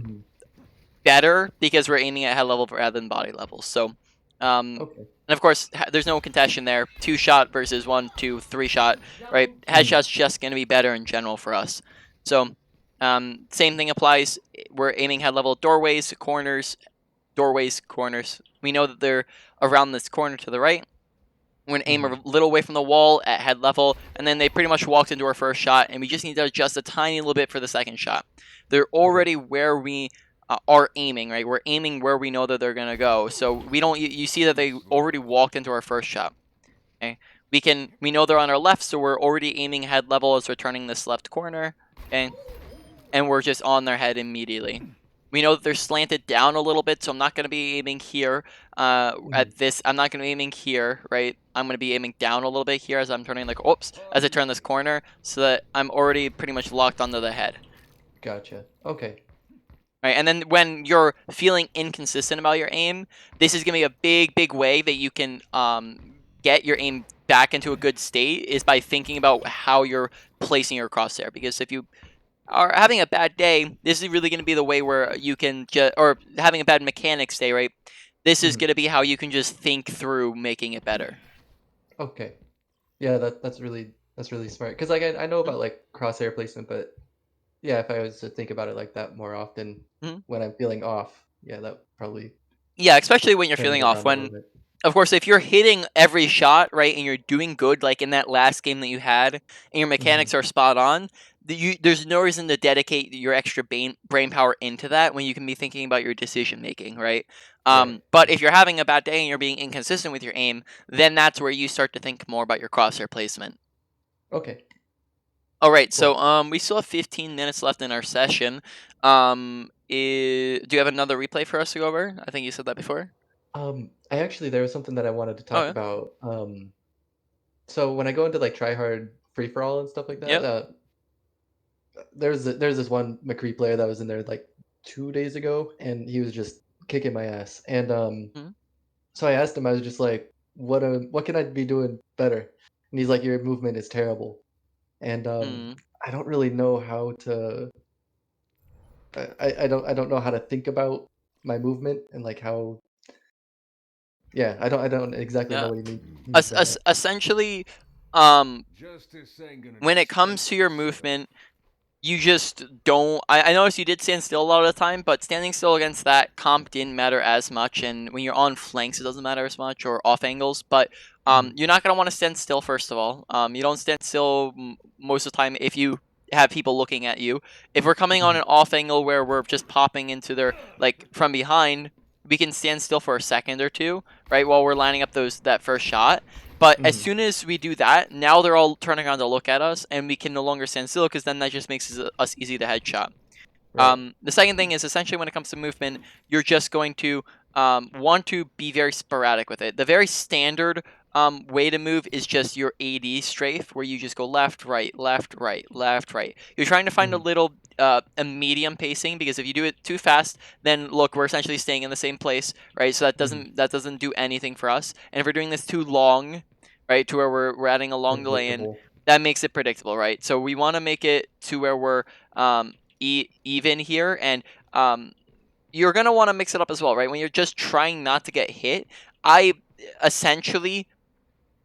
A: better because we're aiming at head level rather than body level. So,
B: Okay.
A: and of course, there's no contention there. 2-shot versus 1, 2, 3-shot, right? Headshot's just going to be better in general for us. So, same thing applies. We're aiming head level doorways, corners, corners. We know that they're around this corner to the right. We're going to aim a little away from the wall at head level, and then they pretty much walked into our first shot, and we just need to adjust a tiny little bit for the second shot. They're already where we are aiming, right? We're aiming where we know that they're going to go. So we don't. You see that they already walked into our first shot. Okay, we know they're on our left, so we're already aiming head level as we're turning this left corner. Okay, and we're just on their head immediately. We know that they're slanted down a little bit, so I'm not going to be aiming here at this. I'm not going to be aiming here, right? I'm going to be aiming down a little bit here as I'm turning, like, oops, as I turn this corner, so that I'm already pretty much locked onto the head.
B: Gotcha. Okay.
A: Right, and then when you're feeling inconsistent about your aim, this is going to be a big way that you can get your aim back into a good state is by thinking about how you're placing your crosshair. Because if you are having a bad day, this is really going to be the way where you can just, or having a bad mechanics day, right? This is going to be how you can just think through making it better.
B: Okay. Yeah, that's really smart. Because like I know about like crosshair placement, but yeah, if I was to think about it like that more often when I'm feeling off, yeah, that probably
A: Yeah, especially when you're
B: turn it
A: feeling off.
B: around a little
A: When,
B: bit.
A: of course, if you're hitting every shot, right, and you're doing good, like in that last game that you had, and your mechanics are spot on, there's no reason to dedicate your extra brain power into that when you can be thinking about your decision making, right?
B: Right.
A: But if you're having a bad day and you're being inconsistent with your aim, then that's where you start to think more about your crosshair placement.
B: Okay.
A: All right,
B: Cool.
A: so we still have 15 minutes left in our session. Do you have another replay for us to go over? I think you said that before.
B: I actually there was something that I wanted to
A: Oh
B: talk
A: yeah.
B: about. So when I go into like try hard free for all and stuff like that,
A: Yep.
B: there's this one McCree player that was in there like 2 days ago, and he was just kicking my ass. And
A: Mhm.
B: so I asked him, I was just like, what can I be doing better? And he's like, your movement is terrible. And
A: Mm.
B: I don't really know how to. I don't know how to think about my movement and like how. Yeah, I don't exactly know
A: Yeah.
B: what he means by that.
A: Essentially, um,
D: Justice ain't gonna
A: when it
D: dispense
A: comes to your
D: itself.
A: movement, you just don't. I noticed you did stand still a lot of the time, but standing still against that comp didn't matter as much. And when you're on flanks, it doesn't matter as much, or off angles. But you're not gonna want to stand still first of all. You don't stand still most of the time if you have people looking at you. If we're coming on an off angle where we're just popping into their like from behind, we can stand still for a second or two, right, while we're lining up that first shot. But as soon as we do that, now they're all turning around to look at us, and we can no longer stand still because then that just makes us easy to headshot.
B: Right.
A: The second thing is essentially when it comes to movement, you're just going to want to be very sporadic with it. The very standard way to move is just your AD strafe, where you just go left, right, left, right, left, right. You're trying to find a medium pacing, because if you do it too fast, then look, we're essentially staying in the same place, right? So that doesn't do anything for us. And if we're doing this too long, right, to where we're adding a long delay in,
B: Predictable.
A: that makes it predictable, right? So we want to make it to where we're even here, and you're gonna want to mix it up as well, right? When you're just trying not to get hit, I essentially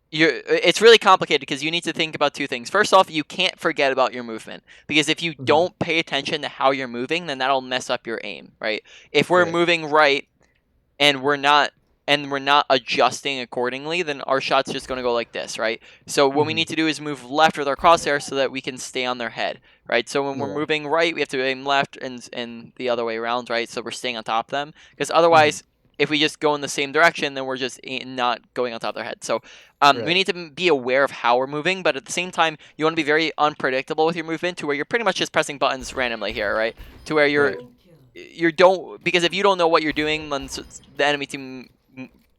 A: it's really complicated because you need to think about two things. First off, you can't forget about your movement, because if you don't pay attention to how you're moving, then that'll mess up your aim, right? If we're
B: Right.
A: moving right and we're not adjusting accordingly, then our shot's just going to go like this, right? So what we need to do is move left with our crosshair so that we can stay on their head, right? So when we're
B: Yeah.
A: moving right, we have to aim left and the other way around, right? So we're staying on top of them, because otherwise if we just go in the same direction, then we're just not going on top of their head. So we
B: Right.
A: need to be aware of how we're moving, but at the same time, you want to be very unpredictable with your movement to where you're pretty much just pressing buttons randomly here, right? To where you're
B: Right.
A: you don't, because if you don't know what you're doing, then the enemy team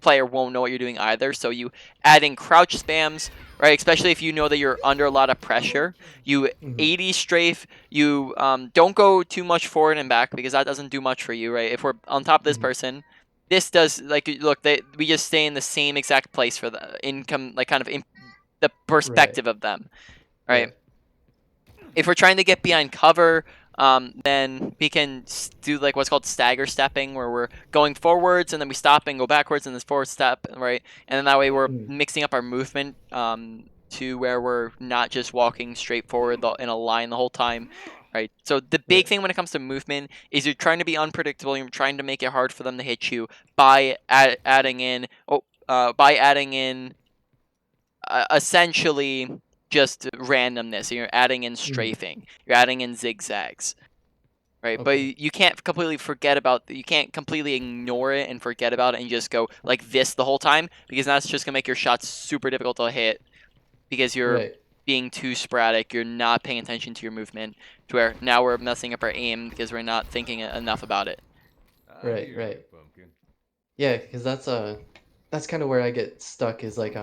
A: player won't know what you're doing either. So you add in crouch spams, right? Especially if you know that you're under a lot of pressure. You
B: Mhm.
A: 80 strafe. You don't go too much forward and back because that doesn't do much for you, right? If we're on top of this
B: Mhm.
A: person, this does, like, look, we just stay in the same exact place for the income, like kind of in the
B: Right.
A: perspective of them, right?
B: Right.
A: If we're trying to get behind cover, then we can do like what's called stagger stepping, where we're going forwards and then we stop and go backwards and this forward step, right? And then that way we're
B: Mm.
A: mixing up our movement to where we're not just walking straight forward in a line the whole time, right? So the big
B: Right.
A: thing when it comes to movement is you're trying to be unpredictable. You're trying to make it hard for them to hit you by adding in essentially just randomness. You're adding in
B: Mhm.
A: strafing. You're adding in zigzags, right? But
B: Okay.
A: you can't completely you can't completely ignore it and forget about it and just go like this the whole time, because that's just gonna make your shots super difficult to hit because you're
B: Right.
A: being too sporadic. You're not paying attention to your movement, to where now we're messing up our aim because we're not thinking enough about it.
D: I
B: Right.
D: hear
B: Right.
D: you, Pumpkin.
B: Yeah, because that's kind of where I get stuck is like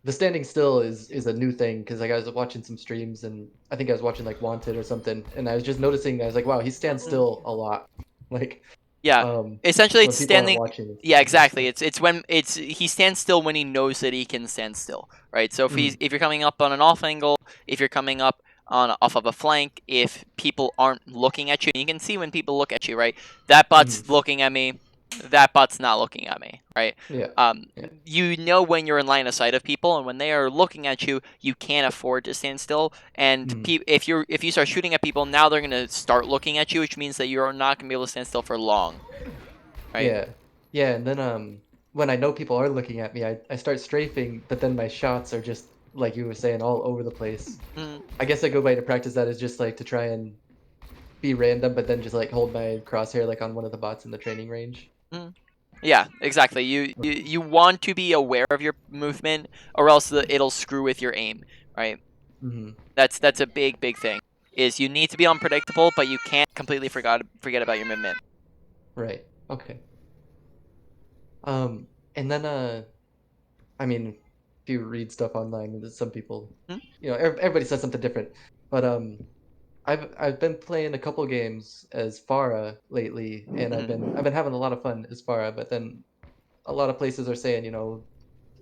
B: the standing still is a new thing because like I was watching some streams and I think I was watching like Wanted or something and I was just noticing I was like wow he stands still a lot like
A: Yeah,
B: um
A: essentially
B: when
A: it's
B: people aren't
A: standing.
B: watching and
A: Yeah,
B: stuff like that.
A: exactly.
B: So
A: It's when he stands still when he knows that he can stand still, right? So
B: mhm.
A: if you're coming up on an off angle, if you're coming up on off of a flank, if people aren't looking at you, and you can see when people look at you, right? That
B: Mhm.
A: butt's looking at me, that butt's not looking at me, right?
B: Yeah. Yeah.
A: You know when you're in line of sight of people, and when they are looking at you, you can't afford to stand still. And
B: Mhm.
A: if you start shooting at people, now they're gonna start looking at you, which means that you're not gonna be able to stand still for long, right?
B: Yeah. Yeah, and then when I know people are looking at me, I start strafing, but then my shots are just like you were saying all over the place.
A: Mm.
B: I guess a good way to practice that is just like to try and be random, but then just like hold my crosshair like on one of the bots in the training range.
A: Mm. Yeah, exactly. You want to be aware of your movement, or else it'll screw with your aim, right?
B: Mhm.
A: That's a big thing. Is you need to be unpredictable, but you can't completely forget about your movement.
B: Right. Okay. And then I mean, if you read stuff online, there's some people,
A: Hmm?
B: everybody says something different. But I've been playing a couple games as Pharah lately, and
A: Mhm.
B: I've been having a lot of fun as Pharah. But then a lot of places are saying,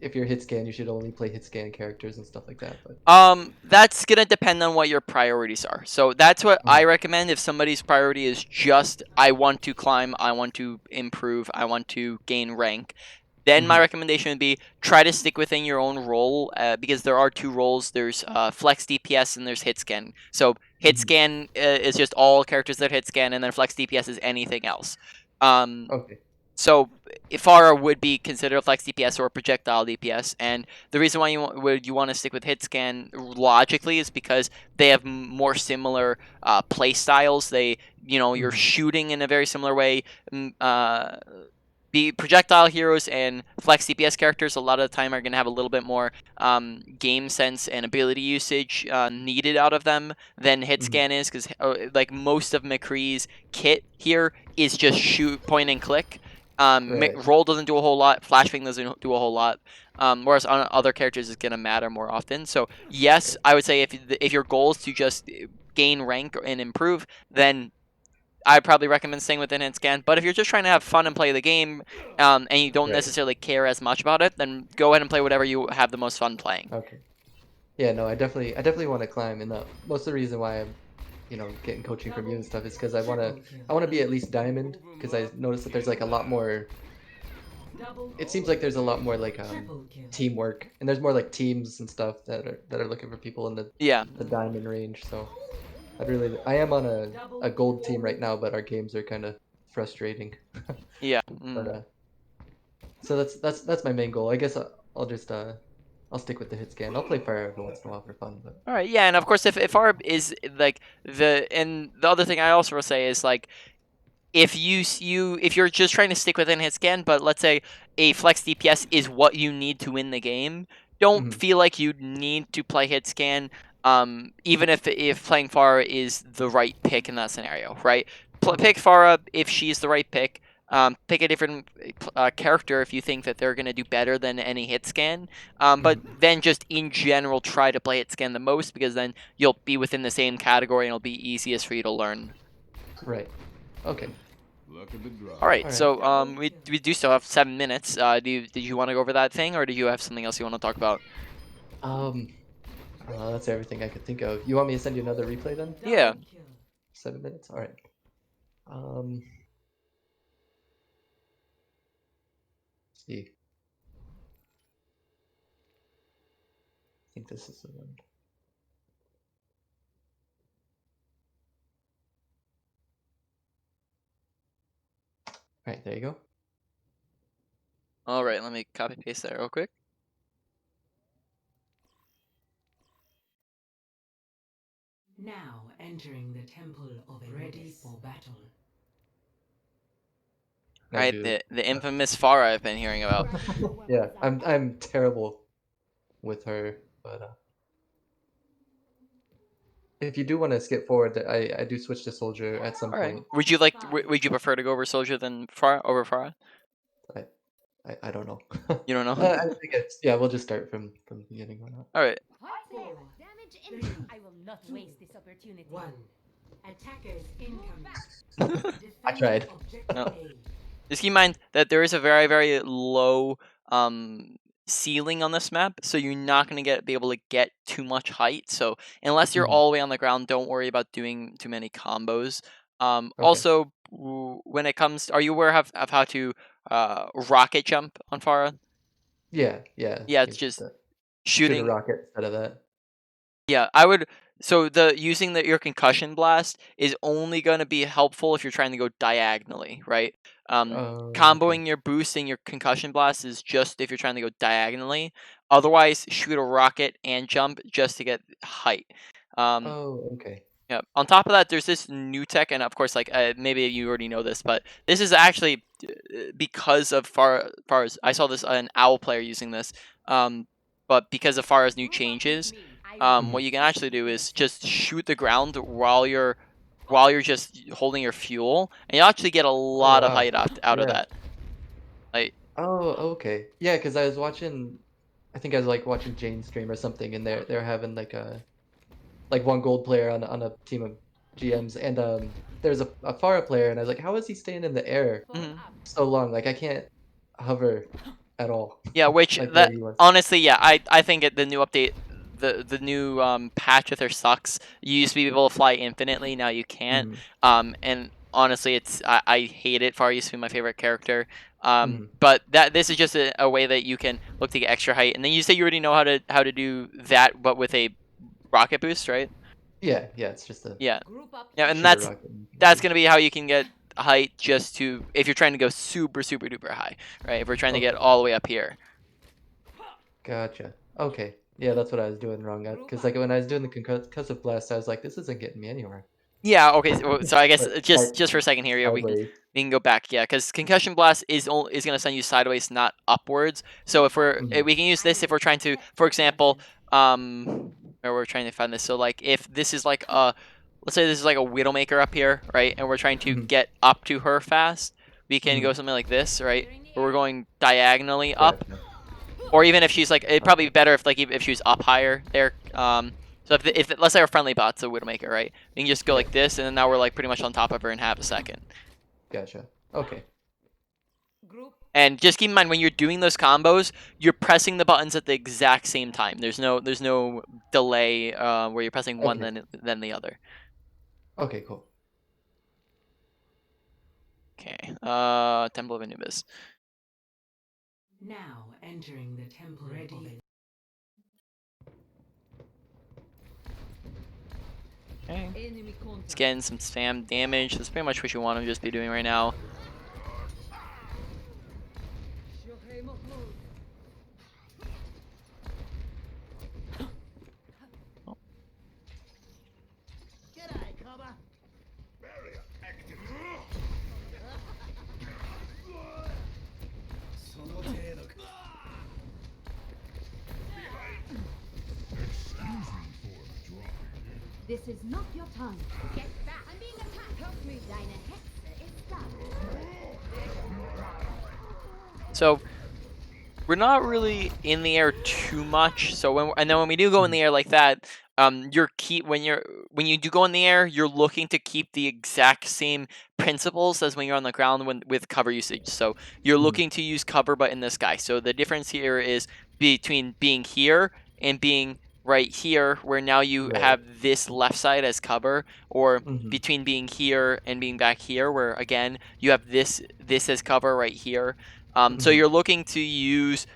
B: if you're hit scan, you should only play hit scan characters and stuff like that. But
A: That's gonna depend on what your priorities are. So that's what I
B: Mhm.
A: recommend. If somebody's priority is just I want to climb, I want to improve, I want to gain rank, then my
B: Mhm.
A: recommendation would be try to stick within your own role, because there are two roles. There's flex DPS and there's hit scan. So hit
B: Mhm.
A: scan is just all characters that hit scan, and then flex DPS is anything else. Um,
B: Okay.
A: so Ifara would be considered a flex DPS or a projectile DPS, and the reason why you want to stick with hit scan logically is because they have more similar play styles. You're
B: Mhm.
A: shooting in a very similar way. mm, Uh, the projectile heroes and flex DPS characters a lot of the time are going to have a little bit more game sense and ability usage needed out of them than hit
B: Mhm.
A: scan is, because like most of McCree's kit here is just shoot, point, and click.
B: Right.
A: Roll doesn't do a whole lot. Flashbang doesn't do a whole lot. Whereas on other characters, it's gonna matter more often. So yes,
B: Right.
A: I would say if your goal is to just gain rank and improve, then I'd probably recommend staying within hit scan. But if you're just trying to have fun and play the game, and you don't
B: Right.
A: necessarily care as much about it, then go ahead and play whatever you have the most fun playing.
B: Okay. Yeah. No, I definitely want to climb, and most of the reason why I'm, getting coaching from you and stuff is because
C: Triple
B: I wanna
C: kill.
B: be at least diamond because I noticed that there's like a lot more.
C: Double.
B: It seems like there's a lot more like
C: Triple kill.
B: teamwork, and there's more like teams and stuff that are looking for people in
A: Yeah.
B: the diamond range. So I am on a gold team right now, but our games are kind of frustrating.
A: Yeah.
B: But so that's my main goal. I guess I'll just I'll stick with the hit scan. I'll play fire every once in a while for fun, but
A: All right. Yeah, and of course, if ARB is like the other thing I also will say is like if if you're just trying to stick within hit scan, but let's say a flex DPS is what you need to win the game, don't
B: Mhm.
A: feel like you need to play hit scan. Even if playing Pharah is the right pick in that scenario, right?
B: Okay.
A: Pick Pharah if she's the right pick. Pick a different character if you think that they're gonna do better than any hit scan. But
B: Mhm.
A: then just in general, try to play hit scan the most because then you'll be within the same category and it'll be easiest for you to learn.
B: Right. Okay.
D: Look at the draw.
A: All right,
B: All right.
A: so we do still have 7 minutes. Did you want to go over that thing, or do you have something else you want to talk about?
B: Um, that's everything I could think of. You want me to send you another replay then?
A: Yeah.
C: Double kill.
B: 7 minutes. All right. Um, let's see. I think this is the one. All right, there you go.
A: All right, let me copy paste that real quick.
C: Now entering the temple of ready for battle.
B: Now
A: All right,
B: do.
A: the infamous Pharah I've been hearing about.
B: Yeah, I'm terrible with her, but if you do want to skip forward, I do switch to soldier at some
A: All right.
B: point.
A: Would you prefer to go over Soldier than Pharah over Pharah?
B: I I don't know.
A: You don't know.
B: I think it's yeah. We'll just start from the beginning. Why not?
A: All right.
C: Four,
G: Damage in. I will not waste this opportunity.
C: one. Attackers incoming.
B: I
C: Defend
B: tried.
C: objective
A: No.
C: A.
A: Just keep in mind that there is a very low ceiling on this map, so you're not gonna be able to get too much height. So unless you're
B: Mhm.
A: all the way on the ground, don't worry about doing too many combos.
B: Okay.
A: Also, when it comes, are you aware of how to rocket jump on Pharah?
B: Yeah, yeah.
A: Yeah, it's
B: You
A: just
B: shoot a
A: shooting.
B: rocket instead of that.
A: Yeah, I would. So the using your concussion blast is only going to be helpful if you're trying to go diagonally, right? Um,
B: Okay.
A: Comboing your boost and your concussion blast is just if you're trying to go diagonally. Otherwise, shoot a rocket and jump just to get height. Um,
B: Oh, okay.
A: yeah. On top of that, there's this new tech, and of course, like maybe you already know this, but this is actually because of Far's. I saw this an owl player using this. But because of Farah's new changes,
B: Mhm.
A: what you can actually do is just shoot the ground while you're just holding your fuel, and you actually get a
B: Oh
A: lot of
B: wow.
A: height out of
B: Yeah.
A: that. Like,
B: Oh, okay. Yeah, because I was watching. I think I was like watching Jane stream or something, and they're having like one gold player on a team of GMs, and there's a Pharah player, and I was like, how is he staying in the air
A: mhm.
B: so long? Like I can't hover at all.
A: Yeah, which
B: Like where
A: that
B: he was.
A: honestly, yeah, I think the new update, the new patch with her sucks. You used to be able to fly infinitely, now you can't.
B: Mhm.
A: And honestly, I hate it. Far used to be my favorite character.
B: Mhm.
A: But that this is just a way that you can look to get extra height. And then you say you already know how to do that, but with a rocket boost, right?
B: Yeah, yeah. It's just a
A: Yeah,
E: Group up
A: yeah, and
B: shoot a
A: that's
B: rocket. And you can
A: that's
B: see.
A: gonna be how you can get height just to if you're trying to go super duper high, right? If we're trying to get
B: Okay.
A: all the way up here.
B: Gotcha. Okay. Yeah, that's what I was doing wrong. Because like when I was doing the concussive blast, I was like, this isn't getting me anywhere.
A: Yeah. Okay. So I guess
B: But
A: just for a second here, yeah,
B: sideways.
A: we can go back. Yeah, because concussion blast is gonna send you sideways, not upwards. So if
B: Mhm.
A: we can use this if we're trying to, for example, or we're trying to find this. So like if this is like let's say this is like a Widowmaker up here, right? And we're trying to
B: Mhm.
A: get up to her fast. We can go
B: Mhm.
A: something like this, right? Where we're going diagonally up.
B: Gotcha.
A: Or even if she's like, it'd probably
B: Okay.
A: be better if like if she was up higher there. So if let's say our friendly bot's a Widowmaker, right? We can just go
B: Right.
A: like this, and then now we're like pretty much on top of her in half a second.
B: Gotcha. Okay.
E: group.
A: And just keep in mind when you're doing those combos, you're pressing the buttons at the exact same time. There's no delay where you're pressing one
B: Okay.
A: then the other.
B: Okay. Cool.
A: Okay. Temple of Anubis.
C: Now entering the temple ready.
A: Okay.
E: Enemy contact.
A: It's getting some spam damage. That's pretty much what you want to just be doing right now.
E: This is not your time.
G: Get back. I'm being attacked. Help me. Deine Hexe ist da.
A: So we're not really in the air too much. So when we do go in the air like that, when you do go in the air, you're looking to keep the exact same principles as when you're on the ground with cover usage. So you're
B: Mhm.
A: looking to use cover, but in the sky. So the difference here is between being here and being right here, where now you
B: Right.
A: have this left side as cover, or
B: Mhm.
A: between being here and being back here, where again you have this as cover right here. So
B: Mhm.
A: you're looking to use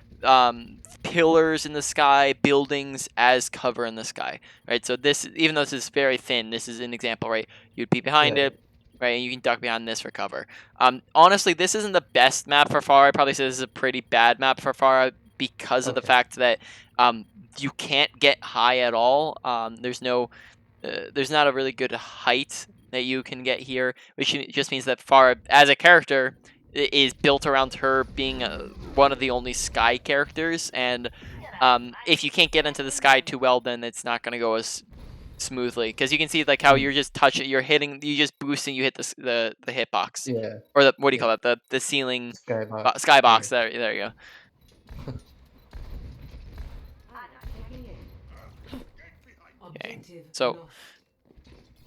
A: pillars in the sky, buildings as cover in the sky, right? So this, even though this is very thin, this is an example, right? You'd be behind
B: Right.
A: it, right? And you can duck behind this for cover. Honestly, this isn't the best map for far. I probably say this is a pretty bad map for far because of the
B: Okay.
A: fact that you can't get high at all. There's not a really good height that you can get here, which just means that Farah, as a character, is built around her being one of the only sky characters, and if you can't get into the sky too well, then it's not going to go as smoothly. Because you can see like how
B: Mm.
A: you're just you're hitting, you just boost and you hit the hitbox,
B: Yeah.
A: or the, what do you
B: Yeah.
A: call that? The ceiling
B: Skybox. Yeah.
A: skybox. There you go. Okay,
C: Objective
A: so
C: lost.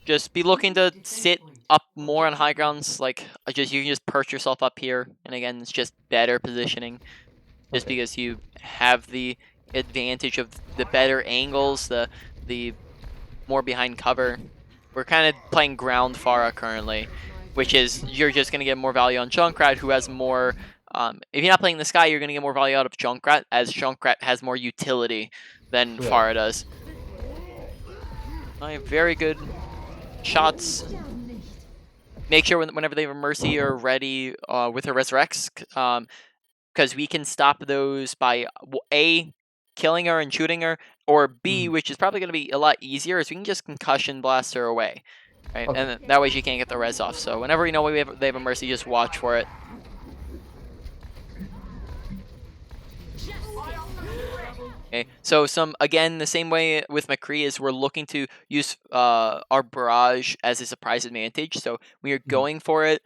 A: just be looking to sit up more on high grounds, like you can just perch yourself up here, and again, it's just better positioning, just
B: Okay.
A: because you have the advantage of the better angles, the more behind cover. We're kind of playing ground Pharah currently, which is you're just gonna get more value on Junkrat, who has more. If you're not playing the sky, you're gonna get more value out of Junkrat, as Junkrat has more utility than
B: Right.
A: Pharah does. Very good shots. Make sure whenever they have a Mercy or ready with her Resurrects, because we can stop those by A, killing her and shooting her, or B,
B: Mhm.
A: which is probably going to be a lot easier, is we can just concussion blast her away, right?
B: Okay.
A: And that way she can't get the res off. So whenever you know they have a Mercy, just watch for it. Okay, so again, the same way with McCree is we're looking to use our barrage as a surprise advantage. So we are
B: Mhm.
A: going for it.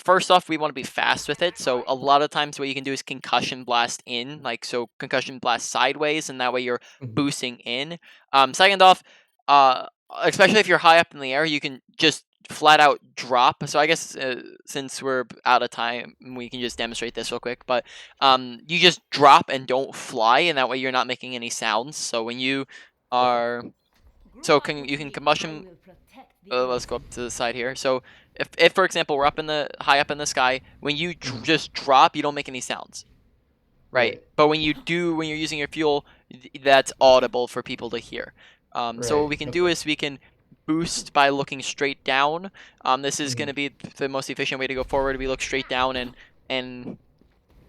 A: First off, we want to be fast with it. So a lot of times what you can do is concussion blast in, so concussion blast sideways, and that way you're
B: Mhm.
A: boosting in. Second off, uh, especially if you're high up in the air, you can just flat out drop. So I guess since we're out of time, we can just demonstrate this real quick. But you just drop and don't fly, and that way you're not making any sounds. So when you
B: Okay.
A: are, you can combustion. Let's go up to the side here. So if for example we're high up in the sky, when you
B: Mhm.
A: just drop, you don't make any sounds, right?
B: Right.
A: But when when you're using your fuel, that's audible for people to hear. So what
B: Right.
A: we can do
B: Okay.
A: is we can boost by looking straight down. This is going
B: Mhm.
A: to be the most efficient way to go forward. We look straight down and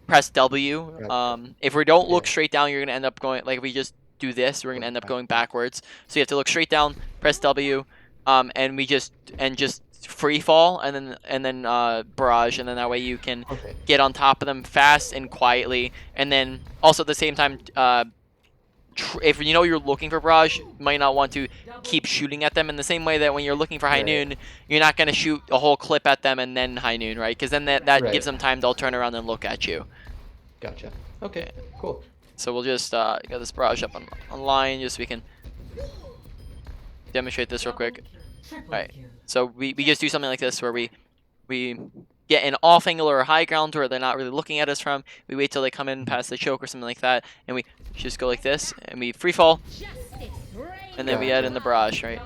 A: press W.
B: Gotcha.
A: If we don't look
B: Yeah.
A: straight down, you're gonna end up going, like if we just do this, we're gonna
B: Going
A: end up going
B: backwards.
A: backwards. So you have to look straight down, press W, and just free fall, and then barrage, and then that way you can
B: Okay.
A: get on top of them fast and quietly, and then also at the same time, if you know you're looking for barrage, you might not want to keep shooting at them in the same way that when you're looking for high
B: Right.
A: noon, you're not going to shoot a whole clip at them and then high noon, right? Because then that gives
B: Right.
A: them time, they'll turn around and look at you.
B: Gotcha. Okay.
A: Okay.
B: Cool.
A: So we'll just get this barrage up online just so we can demonstrate this real quick.
C: Triple
A: Alright,
C: kill.
A: so we just do something like this where we get an off angle or a high ground where they're not really looking at us from. We wait till they come in
B: Mhm.
A: past the choke or something like that, and we just go like this, and we free fall, and then we add
B: Gotcha.
A: in the barrage, right?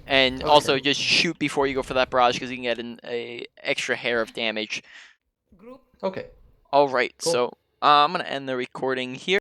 A: And also
B: Okay.
A: just shoot before you go for that barrage because you can get a extra hair of damage.
B: Okay.
A: Alright,
B: Cool.
A: so I'm going to end the recording here.